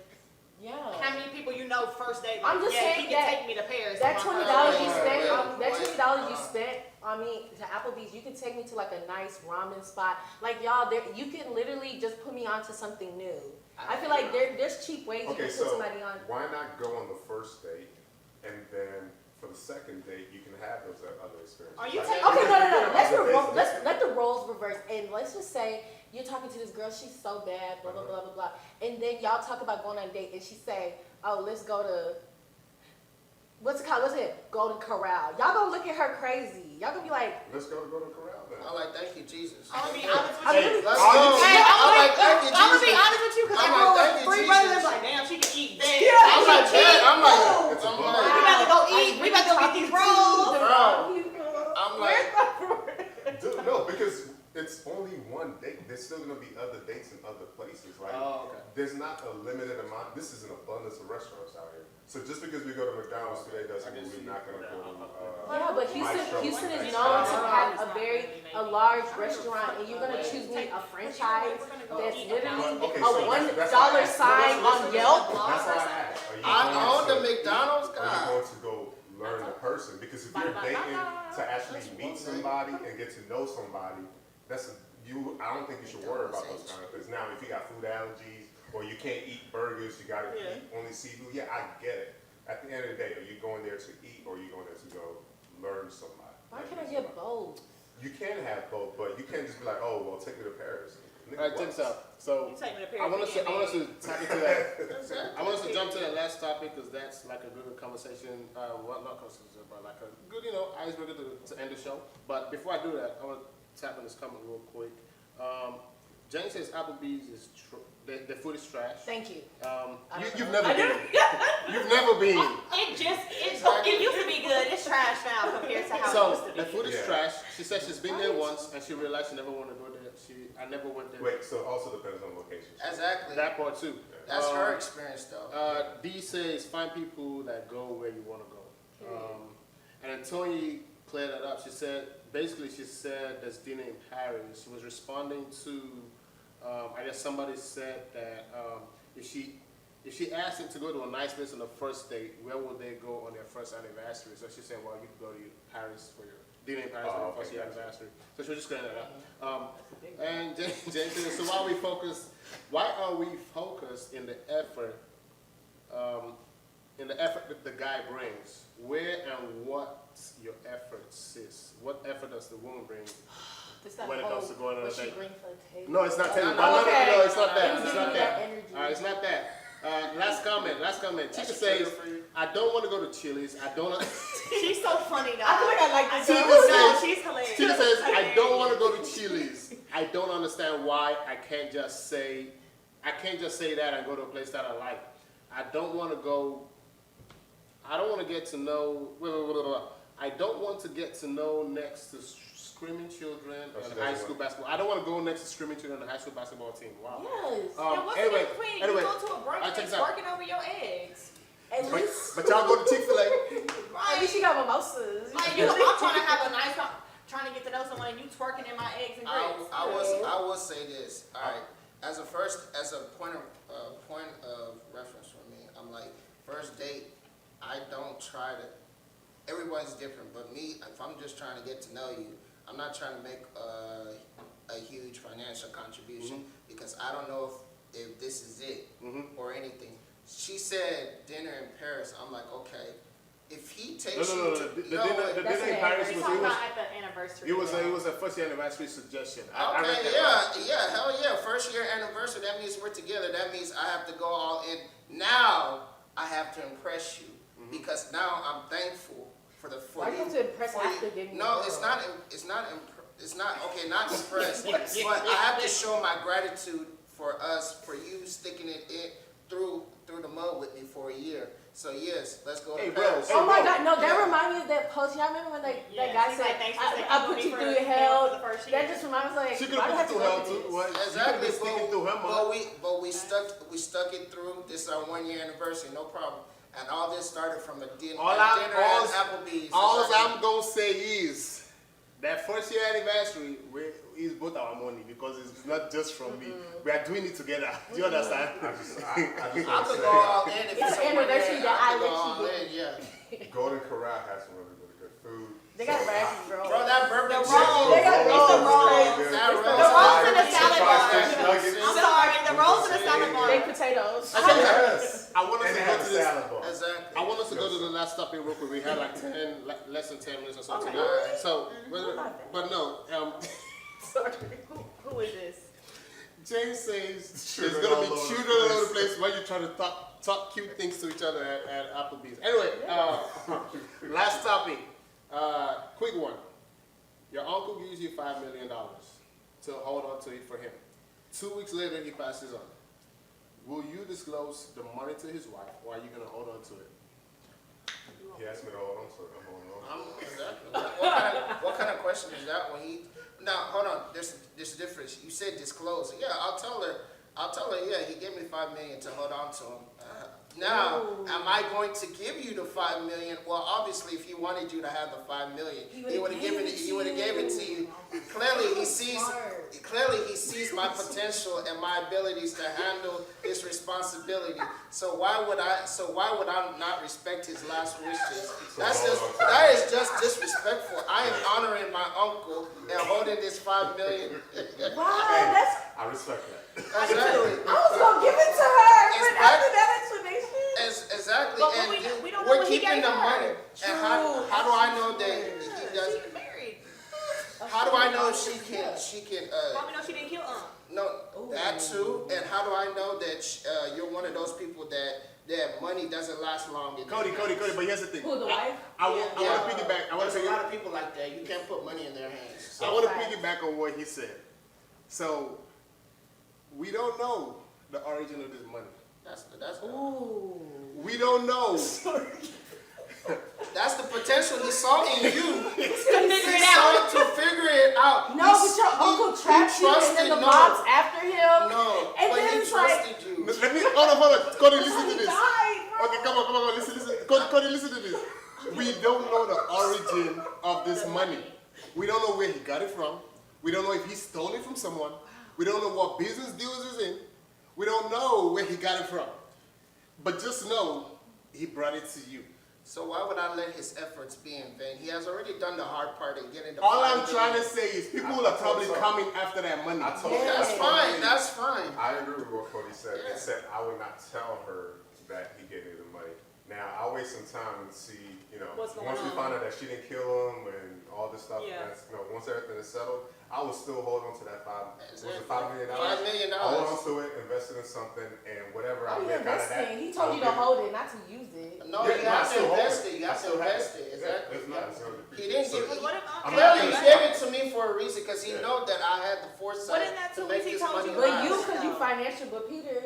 Yeah. how many people you know first date? I'm just yeah, saying he can that- take me to Paris. That on my $20 first you date. spent, wait, that wait. $20 you spent on me to Applebee's, you can take me to like a nice ramen spot. Like y'all, there you can literally just put me onto something new. I feel like there's cheap ways you Okay, can put so somebody on. why not go on the first date and then for the second date you can have those other experiences? Are you Like, taking- Okay, no. Let's Other reverse. business. Let's let the roles reverse, and let's just say you're talking to this girl. She's so bad, blah blah blah blah blah, and then y'all talk about going on a date, and she say, "Oh, let's go to what's it called? What's it? Golden Corral." Y'all gonna look at her crazy. Y'all gonna be like, Let's go to Corral then. I'm like, thank you, Jesus. I'm gonna be honest with I you. mean, Let's All go. you- Hey, I'm like, thank you, I'm gonna be Jesus. honest with you because I I'm grew like, up thank with you, 3 Jesus. brothers. Like, damn, she can eat that. Yeah, I'm She like, can cheat. I'm like, It's a I'm bar. like, We about to go eat. We about to go get these rolls. I'm like, Dude, no, because it's only one date. There's still gonna be other dates in other places. Like, Oh, okay. there's not a limited amount. This is an abundance of restaurants out here. So just because we go to McDonald's today doesn't mean we're not gonna go to. yeah, but Maestro. Houston is Maestro. known to have It's a not very really maybe. a large restaurant, and you're gonna choose me a franchise that's literally Okay, a so that's why I $1 asked. sign on Yelp. That's why I asked. Are you I going own to- the McDonald's Are you guy. going to go learn the person? Because if you're dating to actually meet somebody and get to know somebody, I don't think you should worry about those kind of things. Now, if you got food allergies or you can't eat burgers, you gotta Yeah. eat only seafood, yeah, I get it. At the end of the day, are you going there to eat or are you going there to go learn somebody? Why can't I get both? You can have both, but you can't just be like, oh, well, take me to Paris. Nigga, All right, check what? this out. So You take me to Paris. I want us to tap into that. I want us to Exactly. jump to that last topic because that's like a good conversation. Well, not conversation, but like a good, icebreaker to end the show. But before I do that, I want to tap on this comment real quick. Jane says Applebee's is their food is trash. Thank you. You've never been. You've never been. It used to be good. It's trash now compared to how it So used to the be. food is Yeah. trash. She said she's been there once and she realized she never wanted to go there. I never went there. Wait, so it also depends on location. Exactly. That part too. That's her experience, though. D says find people that go where you want to go. And then Tony cleared that up. She said there's dinner in Paris. She was responding to I guess somebody said that if she asked him to go to a nice place on the first date, where would they go on their first anniversary? So she said, well, you could go to Paris for your dinner in Paris for your first anniversary. So she was just clearing that up. And James said, so why are we focused in the effort that the guy brings? Where and what's your effort, sis? What effort does the woman bring? When it comes to going on a what she date. bring for the table. No, it's not Oh, taking. okay. No, it's not that. It was It's giving not me that. energy. All right, it's not that. Last comment. Chica That's says, true for you. I don't want to go to Chili's. I don't. She's so funny now. I feel like I like this Tika girl. No, says, she's hilarious. Tika says, I don't want to go to Chili's. I don't understand why I can't just say that and go to a place that I like. I don't want to go. I don't want to get to know. I don't want to get to know next to screaming children Oh, she and high doesn't school want- basketball. I don't want to go next to screaming children and high school basketball team. Wow. Yes. Yeah, what's Anyway, the queen? anyway, You go to a break I and take it's that. working over your eggs. At least, But y'all go to Chick-fil-A. at least you got mimosas. Like, you know, I'm trying to have a nice time, trying to get to know someone, and you twerking in my eggs and grits. I will say this. All right, as a point of reference for me, I'm like, first date, I don't try to. Everyone's different, but me, if I'm just trying to get to know you, I'm not trying to make a huge financial contribution because I don't know if this is it or anything. She said dinner in Paris. I'm like, okay. If he takes No. you to The dinner That's in an Paris We was talking about at the anniversary. it was a first year anniversary suggestion. I Okay, read that. yeah, hell yeah. First year anniversary, that means we're together. That means I have to go all in. Now I have to impress you because now I'm thankful for the Why do you have to impress after getting No, the it's girl? not okay, not impressed. But I have to show my gratitude for us, for you sticking it in through the mud with me for a year. So yes, let's go to Hey, bro, Paris. hey, Oh my bro. God, no, that Yeah. reminded me of that post. Y'all remember when that guy she's said, like, "Thanks for sticking I with put me you for through the- hell. for the first That year." just reminds me, like, She could why do I have have put to you go through hell through too. this? What? Exactly, You could have been sticking through her mud. but we stuck it through. This is our 1 year anniversary, no problem. And all this started from a dinner at Applebee's. All Exactly. I'm gonna say is that first year anniversary is both our money because it's not just from me. We are doing it together. Do you understand? I just I want could to go all in if It's it's an a 1 anniversary year. that I I could go let you all do. in, yeah. Golden Corral has some really, really good food. They got raspy rolls. Bro, that bourbon The chicken. rolls. They got It's the rolls. That It's the rolls. The rolls and the Fried salad chicken, bar. fried nuggets. I'm sorry, the rolls and the salad bar. Baked potatoes. Yes. I want us And to they go have to a this. salad bar. Exactly. I want us to go to the last stop in real quick. We had like less than 10 minutes or so to Okay. go. So, not but no. Sorry. Who is this? James says there's Children gonna all be over the children all over the place. place while you try to talk cute things to each other at Applebee's. Anyway, last topic. Quick one. Your uncle gives you $5 million to hold on to it for him. 2 weeks later, he passes on. Will you disclose the money to his wife, or are you gonna hold on to it? He asked me to hold on to it. I'm holding on. Exactly. What kind of question is that when he? Now hold on. There's a difference. You said disclose. Yeah, I'll tell her. Yeah, he gave me $5 million to hold on to him. Now, am I going to give you the $5 million? Well, obviously, if he wanted you to have the $5 million, he would have given it. He would have gave it to you. Clearly, he sees. Clearly, he sees my potential and my abilities to handle this responsibility. So why would I not respect his last wishes? That is just disrespectful. I am honoring my uncle and holding this $5 million. Wow, that's. I respect that. Exactly. I was gonna give it to her, but after that explanation. Exactly. But And we don't know we're what he keeping gave the her. money. And how do I know that he does? She was married. How do I know she can? How we know she didn't kill No, that too. And how do I know that you're one of those people that money doesn't last long? Cody, but here's the thing. Who, the wife? I want to piggyback. There's a lot of people like that. You can't put money in their hands. I want to piggyback on what he said. So, we don't know the origin of this money. That's Ooh. We don't know. That's the potential he saw in you. Figure He it saw out. it to figure it out. No, but your uncle trapped you, and then the mob's after him. No, And but then he it's like, trusted you. Let me, hold on. Cody, listen to he this. died, bro. Okay, come on, listen. Cody, listen to this. We don't know the origin of this money. We don't know where he got it from. We don't know if he stole it from someone. We don't know what business deals is in. We don't know where he got it from. But just know, he brought it to you. So why would I let his efforts be in vain? He has already done the hard part in getting the All I'm $5 trying to million. say is people are probably coming after that money. I told Yeah. That's fine. That's fine. I agree with what Cody said. Yeah. Except I would not tell her that he gave me the money. Now I'll wait some time and see. What's going Once we on. find out that she didn't kill him and all this stuff. Yeah. Once everything is settled, I would still hold on to that was it $5 million? $5 million. I hold on to it, invest it in something, and whatever I Oh, make yeah, out of that. investing. He told you to hold it, not to use it. No, Yeah, you no, I have to still hold invest it. it. You I have to still have invest it. it. Yeah, Exactly. it's not, it's not He didn't so, give But what if, okay, Clearly, he okay. gave it to me for a reason because he know that I had the What foresight in that to 2 make weeks he this told money you But last. you, because you financial, but Peter.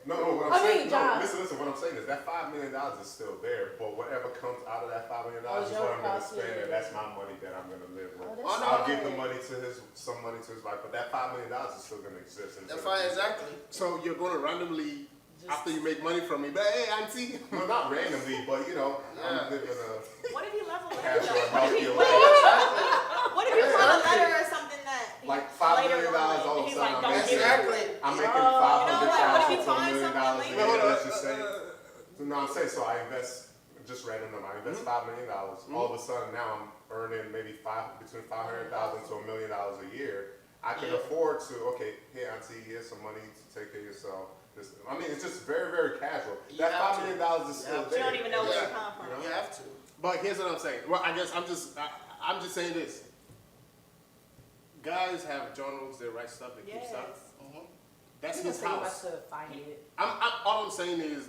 No, what I I'm saying, mean, John. listen, what I'm saying is that $5 million is still there, but whatever comes out of that $5 million Oh, is your what I'm gonna profit. spend, and that's my money that I'm gonna live with. Oh, that's I'll smart. give the money to some money to his wife, but that $5 million is still gonna exist. And it's That's gonna fine, be- exactly. So you're going to randomly, Just- after you make money from me, but hey, auntie. No, not randomly, but you know, Yeah. I'm living a What if he left a letter casual, though? What if healthy he, life. Exactly. what if he wrote a letter or something that Like $5 later million on, all of a he's sudden like, I'm don't making, give it to Exactly. me. I'm making Oh. What if you $500,000 to $1 find million something a later? year, Hold on. let's just say. So no, I'm saying, so I invest, just random number, I invest $5 million. All of a sudden now I'm earning maybe between $500,000 to $1 million a year. I can afford to, okay, hey auntie, here's some money to take care of yourself. I mean, it's just very, very casual. You That have $5 to. million is You still have to. there. You don't even know where Yeah. it come from. You have to. But here's what I'm saying. Well, I guess I'm just saying this. Guys have journals, they write stuff, they keep Yes. stuff. Mhm. That's You can his say much house. to find it. All I'm saying is,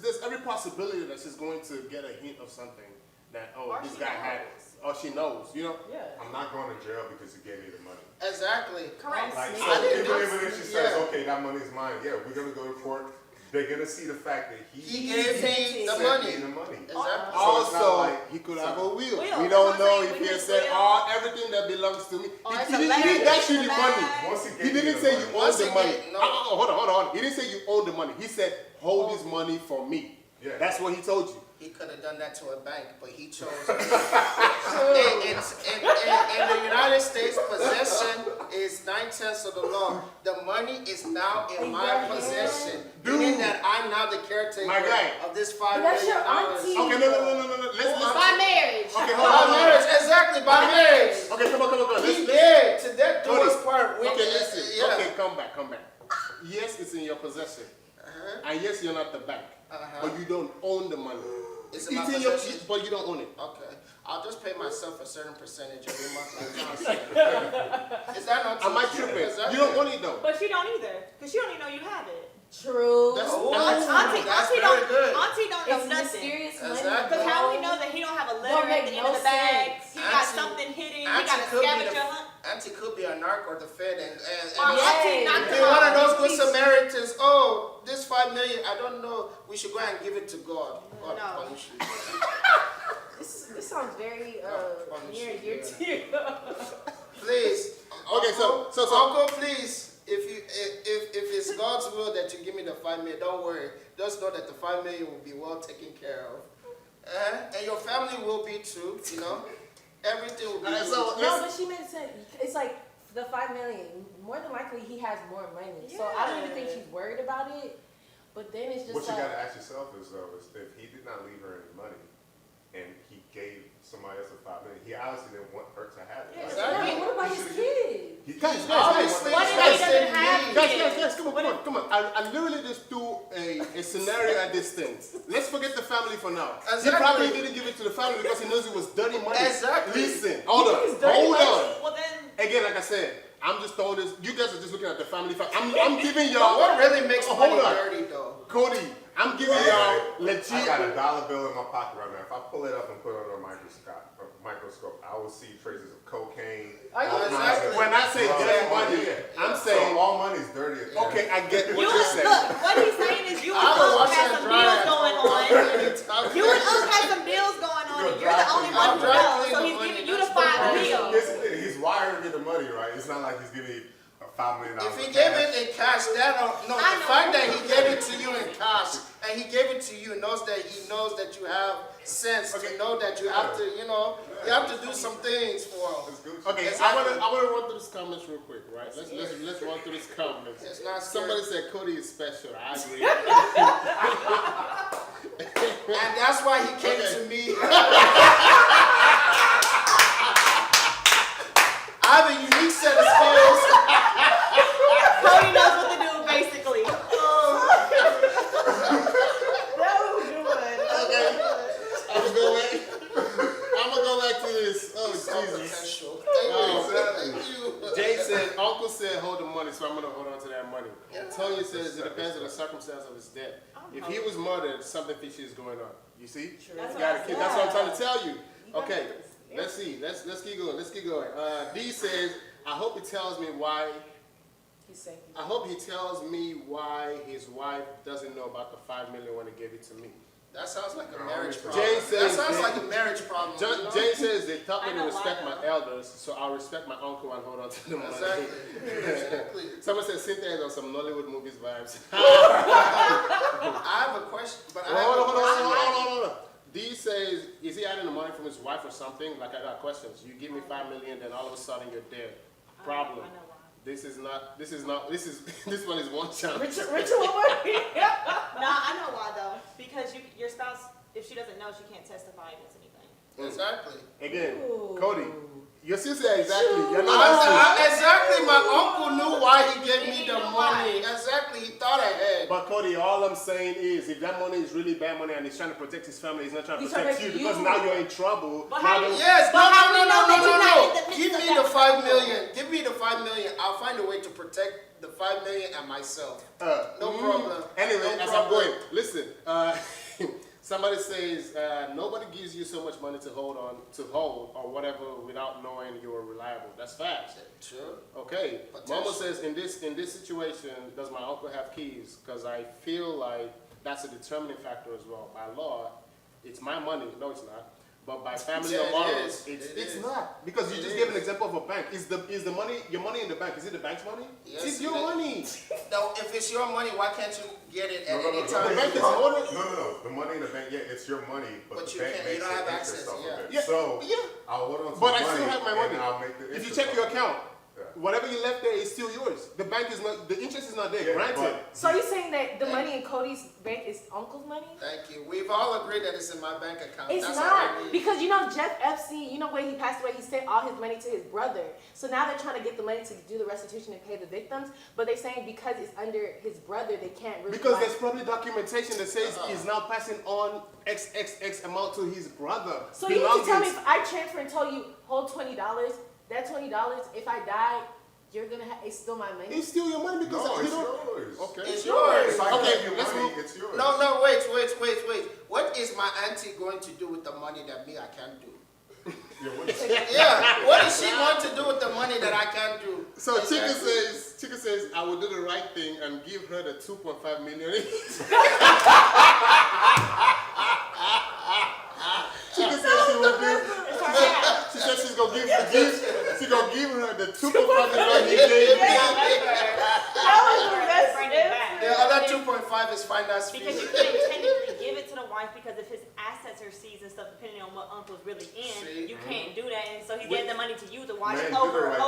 there's every possibility that she's going to get a hint of something that, oh, Or this she guy had, knows. or she knows, you know? Yeah. I'm not going to jail because you gave me the money. Exactly. Correct. Like, Snitch. so I didn't- even if she says, yeah. okay, that money is mine, yeah, we're gonna go to court. They're gonna see the fact that He he gave sent me it. the sent money. me the money. Exactly. So it's not Also, like- he could have a will. Will, We that's don't what I'm know saying, if we he just said, will. oh, everything that belongs to me. Or He it's a didn't letter ask you in the the money. bag. Once he He gave me didn't the say you money, own Once the he money. did- no. Hold on. He didn't say you own the money. He said, hold this money for me. Yeah. That's what he told you. He could have done that to a bank, but he chose. in the United States, possession is 9/10 of the law. The money is now in my possession, meaning that I'm now the caretaker My guy. of this But $5 that's million. your auntie. Okay, no. Let's By marriage. Okay, By hold on. marriage, exactly, by marriage. Okay, come on. He Let's did to that do Cody. us part. Okay, listen. Yeah. Okay, come back. Yes, it's in your possession. And yes, you're not the bank. But you don't own the money. It's in my in your possession. but you don't own it. Okay, I'll just pay myself a certain percentage every month. Like John said. Is that not true? Am I tripping? Exactly. You don't own it though. But she don't either, because she don't even know you have it. True. That's- Oh, Auntie that's don't very good. know It's nothing. mysterious money. Exactly. Because how we know that he don't have a Don't letter at make the end no of the bag? sense. He got Auntie- something hidden. He Auntie got a could be scavenger the- hunt. Auntie could be a narc or the Fed, and Or Auntie knocked be him one of out. those good Samaritans. Oh, this $5 million, I don't know. We should go and give it to God. God No. punish you. This sounds very Punish near you, and dear yeah. to you. Okay, Please. so- Uncle, please. If it's God's will that you give me the $5 million, don't worry. Just know that the $5 million will be well taken care of, and your family will be too. You know, everything will be. Alright, good. so- No, but she made sense. It's like the $5 million. More than likely, he has more money. So I don't even think Yeah. she's worried about it. But then it's just What you like, gotta ask yourself is though, is if he did not leave her any money and he gave somebody else a $5 million, he obviously didn't want her to have it. yeah, Like, Exactly. what about his kids? Guys, Obviously, What if he guys, doesn't have Guys, come on. I literally just threw a scenario at this thing. Let's forget the family for now. He Exactly. probably didn't give it to the family because he knows it was dirty money. Exactly. Listen, hold on. It's dirty Hold money. on. Well then, Again, like I said, I'm just throwing this. You guys are just looking at the family. I'm giving y'all. What really makes Oh, money hold on. dirty, though? Cody, I'm giving y'all I legit. got a dollar bill in my pocket right now. If I pull it up and put it under a microscope, I will see traces of cocaine. Are you all kinds Exactly. of When I say drugs. dirty money, Yeah. I'm So saying, all money is dirty. okay, I get what you you're and saying. look, what he's saying is you and I would Unc wash had and some dry deals at going home. on. You and Unc had some deals going on, and you're the only one who dry knows. clean So the he's money, giving you the that's $5 the million. Here's the thing, he's wiring me the money, right? It's not like he's giving me a $5 million. If he in gave cash. it in cash, that don't, no, I the know. fact that he gave it to you in cash and he gave it to you knows that you have sense to know that you have to, you have to do some things for him. It's Gucci. Okay, Exactly. I wanna run through these comments real quick, right? Let's run through these comments. It's not scary. Somebody said Cody is special. I agree. And that's why he came Okay. to me. I have a unique set of skills. Cody knows what to do, basically. That was a good one. Okay. I'm gonna go back to this. Oh Jesus. Potential. Oh, Thank the money, so I'm gonna hold on to that money. Yeah. Tonya says it depends on the circumstance of his death. If he was murdered, something fishy is going on. You see? That's You what gotta I keep, said. that's what I'm trying to tell you. You gotta Okay, put- let's see. Let's keep going. Let's keep going. D says, I hope he tells me why. He's saying. I hope he tells me why his wife doesn't know about the $5 million when he gave it to me. That sounds like a No, marriage problem. Jane That says sounds that- like a marriage problem. you know? Jane says they taught me I to know respect why, my though. elders, so I'll respect my uncle and hold on to the money. Exactly. Exactly. Someone says Cynthia is on some Nollywood movies vibes. I have a question, but I have Hold a on, question. hold on. D says, is he adding the money from his wife or something? Like, I got questions. You give me $5 million, then all of a sudden you're dead. Problem. I know why. This one is one chance. Ritual work. No, I know why though. Because your spouse, if she doesn't know, she can't testify against anything. Exactly. Again, Ooh. Cody, your sister exactly. You're not Exactly. My uncle knew why he gave me the money. Exactly. He thought ahead. But Cody, all I'm saying is, if that money is really bad money and he's trying to protect his family, he's not trying to He's protect trying you to because you. now you're in trouble. But Now how don't- do Yes. But how do you know that No. you're not in the midst Give of me that the $5 struggle? million. Give me the $5 million. I'll find a way to protect the $5 million and myself. No problem. Anyway, No as problem. I'm going, listen. Somebody says nobody gives you so much money to hold or whatever without knowing you're reliable. That's facts. True. Okay. Potential. Mama says in this situation, does my uncle have keys? Because I feel like that's a determining factor as well. By law, it's my money. No, it's not. But by family Yeah, or it morals, is. it's It is. not. Because you It just gave an is. example of a bank. Is the money your money in the bank? Is it the bank's money? Yes, It's your it is. money. No, if it's your money, why can't you get it at any The time? bank is holding. No. The money in the bank, yeah, it's your money, but But the you bank can't- makes you don't the have interest access, off yeah. of it. Yeah, So yeah. I'll hold on to But the I money still have my money. and I'll make the If you interest check off your of it. account, Yeah. whatever you left there is still yours. The bank is not. The interest is not there. Yeah, Granted. but- So are you saying that the money in Cody's bank is uncle's money? Thank you. We've all agreed that it's in my bank account. It's That's all I not, need. because you know Jeff Epstein, you know when he passed away, he sent all his money to his brother. So now they're trying to get the money to do the restitution and pay the victims, but they're saying because it's under his brother, they can't really. Because like- there's probably documentation that says he's now passing on XXX amount to his brother. So you need to tell me Belongings. if I transfer and told you hold $20, that $20, if I die, you're gonna have it's still my money. It's still your money because No, you it's don't. yours. Okay. It's yours. If I Okay, give you let's money, move. it's yours. No, wait. What is my auntie going to do with the money that I can't do? Yeah, what is- Yeah, what is she going to do with the money that I can't do? So Exactly. Chica says, I will do the right thing and give her the 2.5 million. Chica says she will do. She said she's gonna give her the 2.5 million he gave me. That was the best Bring it back. The other 2.5 is finance Because fee. you can't technically give it to the wife because if his assets are seized and stuff, depending on what uncle's really in, See? you can't do that. And so he gave the money to you to watch Man, it do the right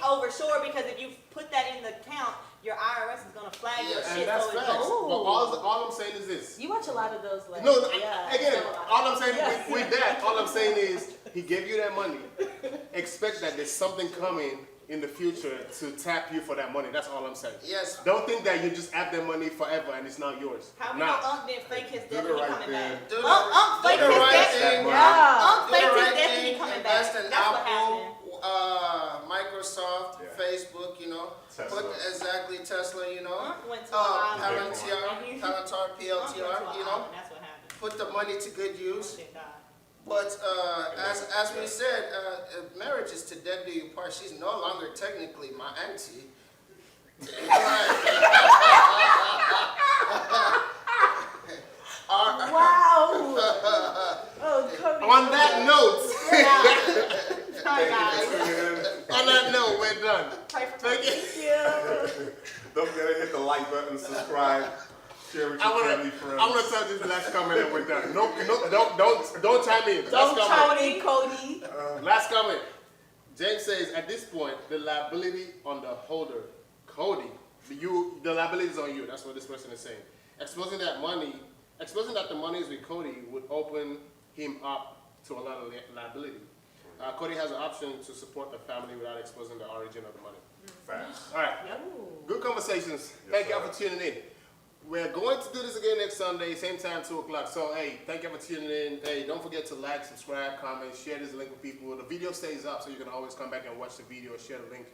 overshore because if you put that in the account, your IRS is gonna flag your Yes. And shit. that's So it facts. goes. But all I'm saying is this. You watch a lot of those, like No, yeah, again, so- all I'm saying Yes. with that, all I'm saying is he gave you that money. Expect that there's something coming in the future to tap you for that money. That's all I'm saying. Yes. Don't think that you just have that money forever and it's not yours. How we know Nah. Unc didn't fake his Do death the and he right coming thing. back? Do the- Unc do faked the his right death. thing. Yeah. Unc Do the faked his right death and he thing. coming Invest back. in That's what Apple, happened. Microsoft, Yeah. Facebook, you know. Tesla. Put exactly Tesla, you know. Unc went to an island. Palantir, And he- Palantir, Unc went to PLTR, an you know. island. That's what happened. Put the money to good Unc use. didn't die. But as we said, marriage is to death do you part. She's no longer technically my auntie. Wow. Oh, Cody. On that note, Sorry, guys. on that note, we're done. Pray for Thank Cody. you. Yeah. Don't forget to hit the like button, subscribe, share with your family, friends. I'm gonna tell this last comment and we're done. No, don't chime in. Don't Last comment. try me, Cody. Last comment. James says, at this point, the liability on the holder, Cody, the liability is on you. That's what this person is saying. Exposing that the money is with Cody would open him up to a lot of liability. Cody has an option to support the family without exposing the origin of the money. Facts. All right. Ooh. Good conversations. Yes, Thank y'all sir. for tuning in. We're going to do this again next Sunday, same time, 2 o'clock. So, hey, thank y'all for tuning in. Hey, don't forget to like, subscribe, comment, share this link with people. The video stays up, so you can always come back and watch the video, share the link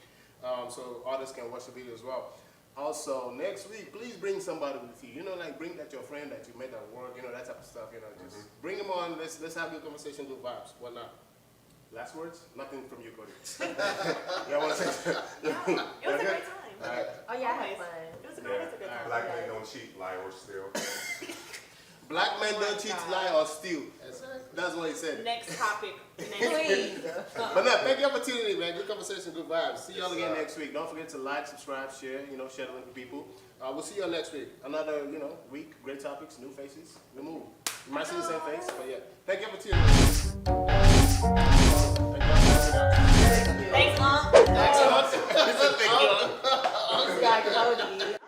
so others can watch the video as well. Also, next week, please bring somebody with you. You know, like bring that your friend that you met at work, you know, that type of stuff, you know, just bring them on. Let's have good conversation, good vibes, whatnot. Last words? Nothing from you, Kody. Y'all want to say It was a great time. All right. Oh yeah, I had Always. fun. It was a good time. Black men don't cheat, lie, or steal. Black men don't cheat, lie, or steal. Exactly. That's what he said. Next topic. Please. But no, thank you for tuning in, man. Good conversation, good vibes. See y'all again next week. Don't forget to like, subscribe, share, you know, share the link with people. We'll see y'all next week. Another, you know, week, great topics, new faces, new move. You might see the same face, but yeah. Thank you for tuning in. Thanks, Mom. Thanks, Mom. This guy Kody.